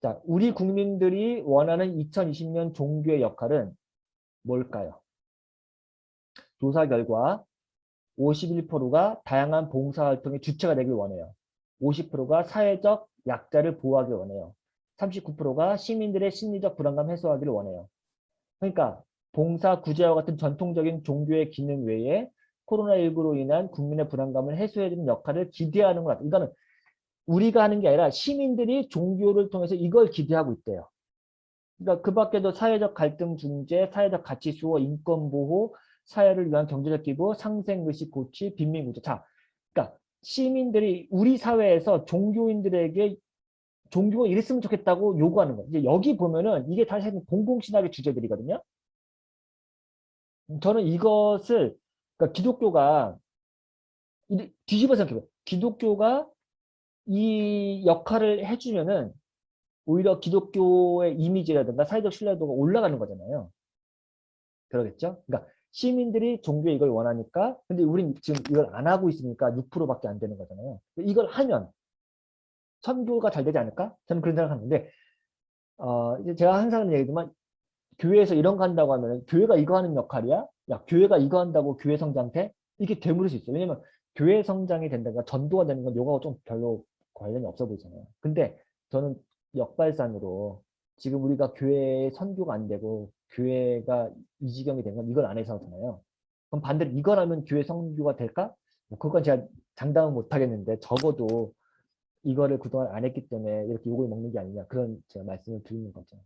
자, 우리 국민들이 원하는 2020년 종교의 역할은 뭘까요? 조사 결과 51%가 다양한 봉사활동의 주체가 되길 원해요. 50%가 사회적 약자를 보호하길 원해요. 39%가 시민들의 심리적 불안감 해소하기를 원해요. 그러니까 봉사, 구제와 같은 전통적인 종교의 기능 외에 코로나19로 인한 국민의 불안감을 해소해주는 역할을 기대하는 것 같아요. 이거는 우리가 하는 게 아니라 시민들이 종교를 통해서 이걸 기대하고 있대요. 그러니까 그 밖에도 사회적 갈등 중재, 사회적 가치 수호, 인권 보호, 사회를 위한 경제적 기부, 상생의식 고취, 빈민구제. 자, 그러니까 시민들이 우리 사회에서 종교인들에게 종교가 이랬으면 좋겠다고 요구하는 거예요. 이제 여기 보면은 이게 사실 공공신학의 주제들이거든요. 저는 이것을 그러니까 기독교가 뒤집어 생각해봐요. 기독교가 이 역할을 해주면은 오히려 기독교의 이미지라든가 사회적 신뢰도가 올라가는 거잖아요. 그러겠죠? 그러니까 시민들이 종교에 이걸 원하니까 근데 우린 지금 이걸 안 하고 있으니까 6%밖에 안 되는 거잖아요. 이걸 하면 선교가 잘 되지 않을까? 저는 그런 생각하는데 이제 제가 항상 하는 얘기지만 교회에서 이런 거 한다고 하면 교회가 이거 하는 역할이야? 야, 교회가 이거 한다고 교회 성장 돼? 이렇게 되물을 수 있어요. 왜냐면 교회 성장이 된다든가 전도가 되는 건 요거하고 좀 별로 관련이 없어 보이잖아요. 근데 저는 역발상으로 지금 우리가 교회에 선교가 안 되고 교회가 이 지경이 된 건 이걸 안 해서잖아요. 그럼 반대로 이걸 하면 교회 선교가 될까? 뭐 그건 제가 장담은 못 하겠는데 적어도 이거를 그동안 안 했기 때문에 이렇게 욕을 먹는 게 아니냐 그런 제가 말씀을 드리는 거죠.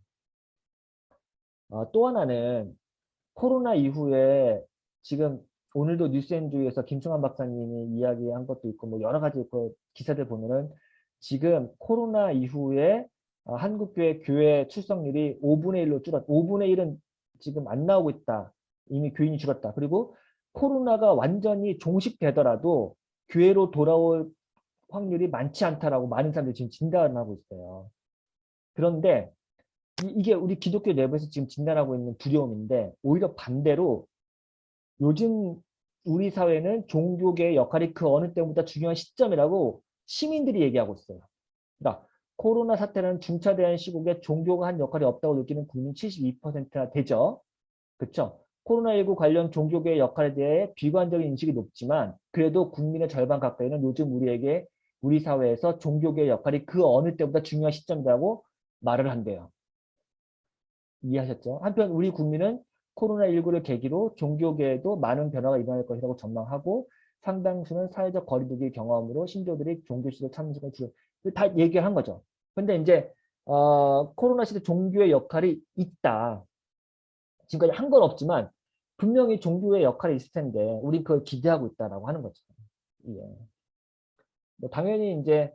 또 하나는 코로나 이후에 지금 오늘도 뉴스엔조에서 김충환 박사님이 이야기한 것도 있고 뭐 여러 가지 그 기사들 보면은 지금 코로나 이후에 한국교회 교회 출석률이 5분의 1로 줄었다. 5분의 1은 지금 안 나오고 있다. 이미 교인이 줄었다. 그리고 코로나가 완전히 종식되더라도 교회로 돌아올 확률이 많지 않다라고 많은 사람들이 지금 진단을 하고 있어요. 그런데 이게 우리 기독교 내부에서 지금 진단하고 있는 두려움인데 오히려 반대로 요즘 우리 사회는 종교계의 역할이 그 어느 때보다 중요한 시점이라고 시민들이 얘기하고 있어요. 그러니까 코로나 사태라는 중차대한 시국에 종교가 한 역할이 없다고 느끼는 국민 72%나 되죠. 그렇죠? 코로나19 관련 종교계의 역할에 대해 비관적인 인식이 높지만 그래도 국민의 절반 가까이는 요즘 우리 사회에서 종교계의 역할이 그 어느 때보다 중요한 시점이라고 말을 한대요. 이해하셨죠? 한편 우리 국민은 코로나19를 계기로 종교계에도 많은 변화가 일어날 것이라고 전망하고 상당수는 사회적 거리두기 경험으로 신조들이 종교 시대 참석을 다 얘기한 거죠. 근데 이제 코로나 시대 종교의 역할이 있다. 지금까지 한 건 없지만 분명히 종교의 역할이 있을 텐데 우린 그걸 기대하고 있다라고 하는 거죠. 예. 뭐 당연히 이제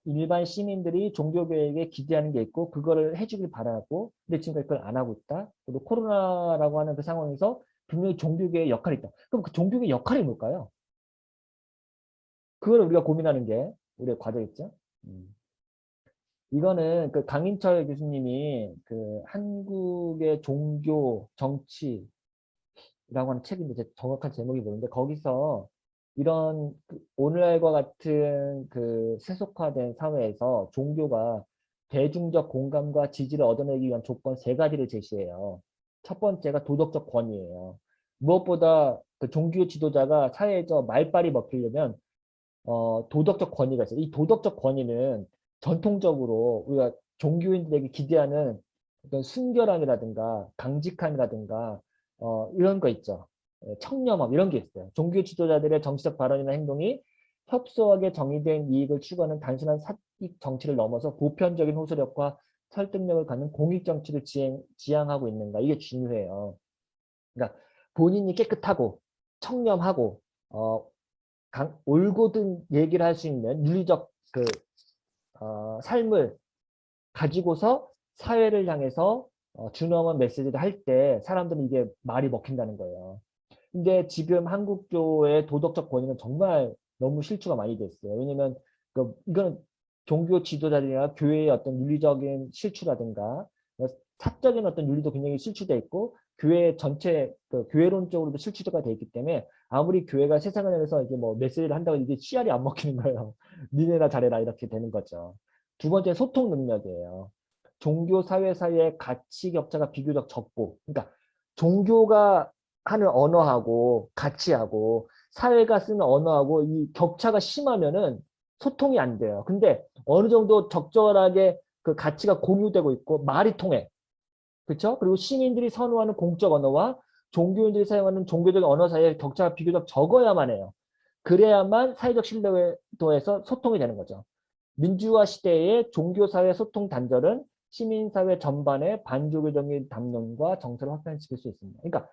일반 시민들이 종교계에게 기대하는 게 있고 그거를 해주길 바라고 근데 지금까지 그걸 안 하고 있다. 그리고 코로나라고 하는 그 상황에서 분명히 종교계의 역할이 있다. 그럼 그 종교계의 역할이 뭘까요? 그걸 우리가 고민하는 게 우리의 과제겠죠. 음. 이거는 그 강인철 교수님이 그 한국의 종교 정치라고 하는 책인데 제 정확한 제목이 모르는데 거기서 이런 오늘날과 같은 그 세속화된 사회에서 종교가 대중적 공감과 지지를 얻어내기 위한 조건 세 가지를 제시해요. 첫 번째가 도덕적 권위예요. 무엇보다 그 종교 지도자가 사회에서 말빨이 먹히려면 도덕적 권위가 있어요. 이 도덕적 권위는 전통적으로 우리가 종교인들에게 기대하는 어떤 순결함이라든가 강직함이라든가 이런 거 있죠. 청렴함 이런 게 있어요. 종교 지도자들의 정치적 발언이나 행동이 협소하게 정의된 이익을 추구하는 단순한 사익 정치를 넘어서 보편적인 호소력과 설득력을 갖는 공익 정치를 지향하고 있는가 이게 중요해요. 그러니까 본인이 깨끗하고 청렴하고 올곧은 얘기를 할 수 있는 윤리적 그 삶을 가지고서 사회를 향해서 준엄한 메시지를 할 때 사람들은 이게 말이 먹힌다는 거예요. 근데 지금 한국교의 도덕적 권위는 정말 너무 실추가 많이 됐어요. 왜냐면 이거는 종교 지도자들이나 교회의 어떤 윤리적인 실추라든가 사적인 어떤 윤리도 굉장히 실추돼 있고 교회 전체 그 교회론적으로도 실추가 돼 있기 때문에 아무리 교회가 세상을 향해서 이게 뭐 메시지를 한다고 이게 씨알이 안 먹히는 거예요. 니네나 잘해라 이렇게 되는 거죠. 두 번째 소통 능력이에요. 종교 사회 사이의 가치 격차가 비교적 적고 그러니까 종교가 하는 언어하고 가치하고 사회가 쓰는 언어하고 이 격차가 심하면은 소통이 안 돼요. 근데 어느 정도 적절하게 그 가치가 공유되고 있고 말이 통해. 그렇죠? 그리고 시민들이 선호하는 공적 언어와 종교인들이 사용하는 종교적 언어 사이의 격차가 비교적 적어야만 해요. 그래야만 사회적 신뢰도에서 소통이 되는 거죠. 민주화 시대의 종교사회 소통 단절은 시민사회 전반의 반종교적인 담론과 정서를 확산시킬 수 있습니다. 그러니까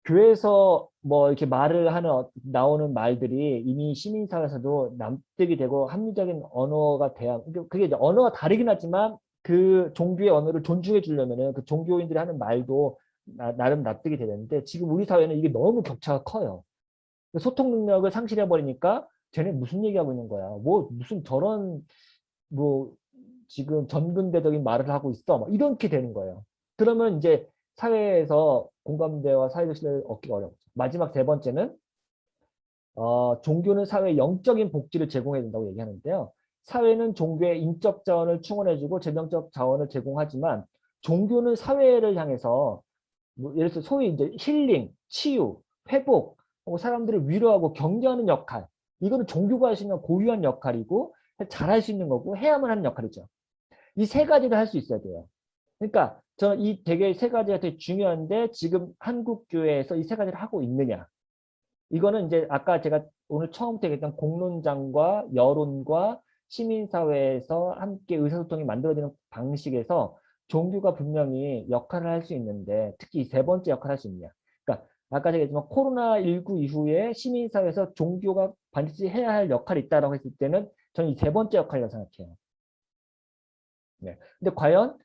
교회에서 뭐 이렇게 말을 하는 나오는 말들이 이미 시민사회에서도 납득이 되고 합리적인 언어가 돼야 그게 이제 언어가 다르긴 하지만 그 종교의 언어를 존중해 주려면은 그 종교인들이 하는 말도 나름 납득이 되는데 지금 우리 사회는 이게 너무 격차가 커요. 소통 능력을 상실해 버리니까 쟤네 무슨 얘기하고 있는 거야? 뭐 무슨 저런 뭐 지금 전근대적인 말을 하고 있어? 막 이렇게 되는 거예요. 그러면 이제 사회에서 공감대와 사회적 신뢰를 얻기가 어렵죠. 마지막 세 번째는 종교는 사회의 영적인 복지를 제공해야 된다고 얘기하는데요. 사회는 종교의 인적 자원을 충원해주고 재정적 자원을 제공하지만 종교는 사회를 향해서 뭐 예를 들어 소위 이제 힐링, 치유, 회복, 사람들을 위로하고 격려하는 역할. 이거는 종교가 할 수 있는 고유한 역할이고 잘할 수 있는 거고 해야만 하는 역할이죠. 이 세 가지를 할 수 있어야 돼요. 그러니까 저는 이 되게 세 가지가 되게 중요한데 지금 한국 교회에서 이 세 가지를 하고 있느냐. 이거는 이제 아까 제가 오늘 처음부터 얘기했던 공론장과 여론과 시민사회에서 함께 의사소통이 만들어지는 방식에서 종교가 분명히 역할을 할 수 있는데 특히 이 세 번째 역할을 할 수 있느냐. 그러니까 아까 제가 얘기했지만 코로나19 이후에 시민사회에서 종교가 반드시 해야 할 역할이 있다고 했을 때는 저는 이 세 번째 역할이라고 생각해요. 네. 근데 과연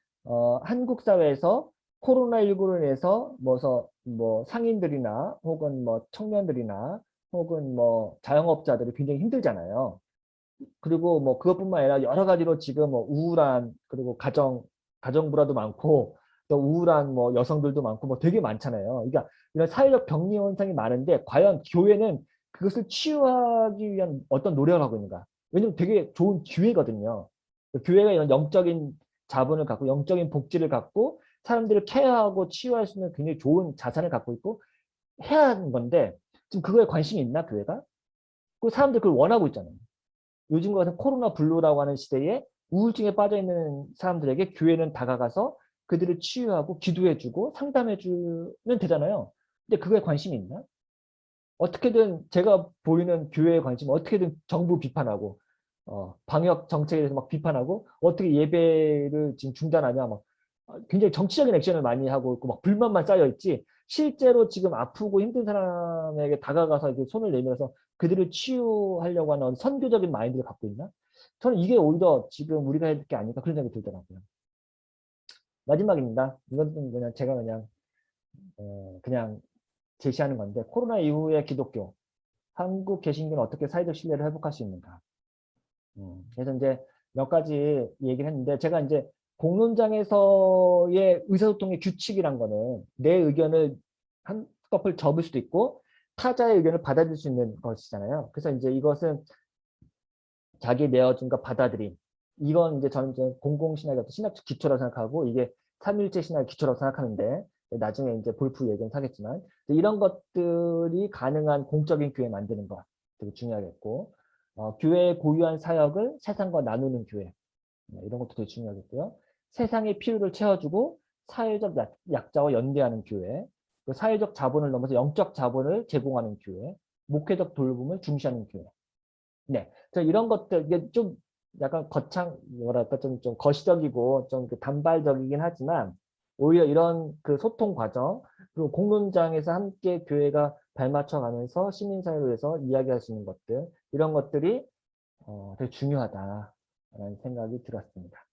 한국 사회에서 코로나19로 인해서 뭐 상인들이나 혹은 뭐 청년들이나 혹은 뭐 자영업자들이 굉장히 힘들잖아요. 그리고 뭐 그것뿐만 아니라 여러 가지로 지금 뭐 우울한 그리고 가정 불화도 많고 또 우울한 뭐 여성들도 많고 뭐 되게 많잖아요. 그러니까 이런 사회적 격리 현상이 많은데 과연 교회는 그것을 치유하기 위한 어떤 노력을 하고 있는가? 왜냐면 되게 좋은 기회거든요. 교회가 이런 영적인 자본을 갖고 영적인 복지를 갖고 사람들을 케어하고 치유할 수 있는 굉장히 좋은 자산을 갖고 있고 해야 하는 건데 지금 그거에 관심이 있나 교회가? 그 사람들 그걸 원하고 있잖아요. 요즘 같은 코로나 블루라고 하는 시대에 우울증에 빠져 있는 사람들에게 교회는 다가가서 그들을 치유하고 기도해주고 상담해주면 되잖아요. 근데 그거에 관심이 있나? 어떻게든 제가 보이는 교회에 관심, 어떻게든 정부 비판하고, 방역 정책에 대해서 막 비판하고, 어떻게 예배를 지금 중단하냐, 막 굉장히 정치적인 액션을 많이 하고 있고, 막 불만만 쌓여 있지, 실제로 지금 아프고 힘든 사람에게 다가가서 이렇게 손을 내밀어서 그들을 치유하려고 하는 선교적인 마인드를 갖고 있나? 저는 이게 오히려 지금 우리가 해야 될 게 아닐까 그런 생각이 들더라고요. 마지막입니다. 이건 그냥 제가 그냥 제시하는 건데, 코로나 이후의 기독교, 한국 개신교는 어떻게 사회적 신뢰를 회복할 수 있는가. 그래서 이제 몇 가지 얘기를 했는데 제가 이제 공론장에서의 의사소통의 규칙이란 거는 내 의견을 한꺼풀 접을 수도 있고 타자의 의견을 받아들일 수 있는 것이잖아요. 그래서 이제 이것은 자기 내어준과 받아들임. 이건 이제 저는 이제 공공신학의 신학적 기초라고 생각하고 이게 삼일체 신학의 기초라고 생각하는데 나중에 이제 볼프 얘기는 하겠지만 이런 것들이 가능한 공적인 교회 만드는 것 되게 중요하겠고 교회의 고유한 사역을 세상과 나누는 교회 이런 것도 되게 중요하겠고요. 세상의 필요를 채워주고 사회적 약자와 연대하는 교회 그 사회적 자본을 넘어서 영적 자본을 제공하는 교회 목회적 돌봄을 중시하는 교회 네, 저 이런 것들 이게 좀 약간 뭐랄까 좀 거시적이고 좀 그 단발적이긴 하지만 오히려 이런 그 소통 과정 그리고 공론장에서 함께 교회가 발맞춰 가면서 시민사회를 위해서 이야기할 수 있는 것들 이런 것들이 되게 중요하다라는 생각이 들었습니다.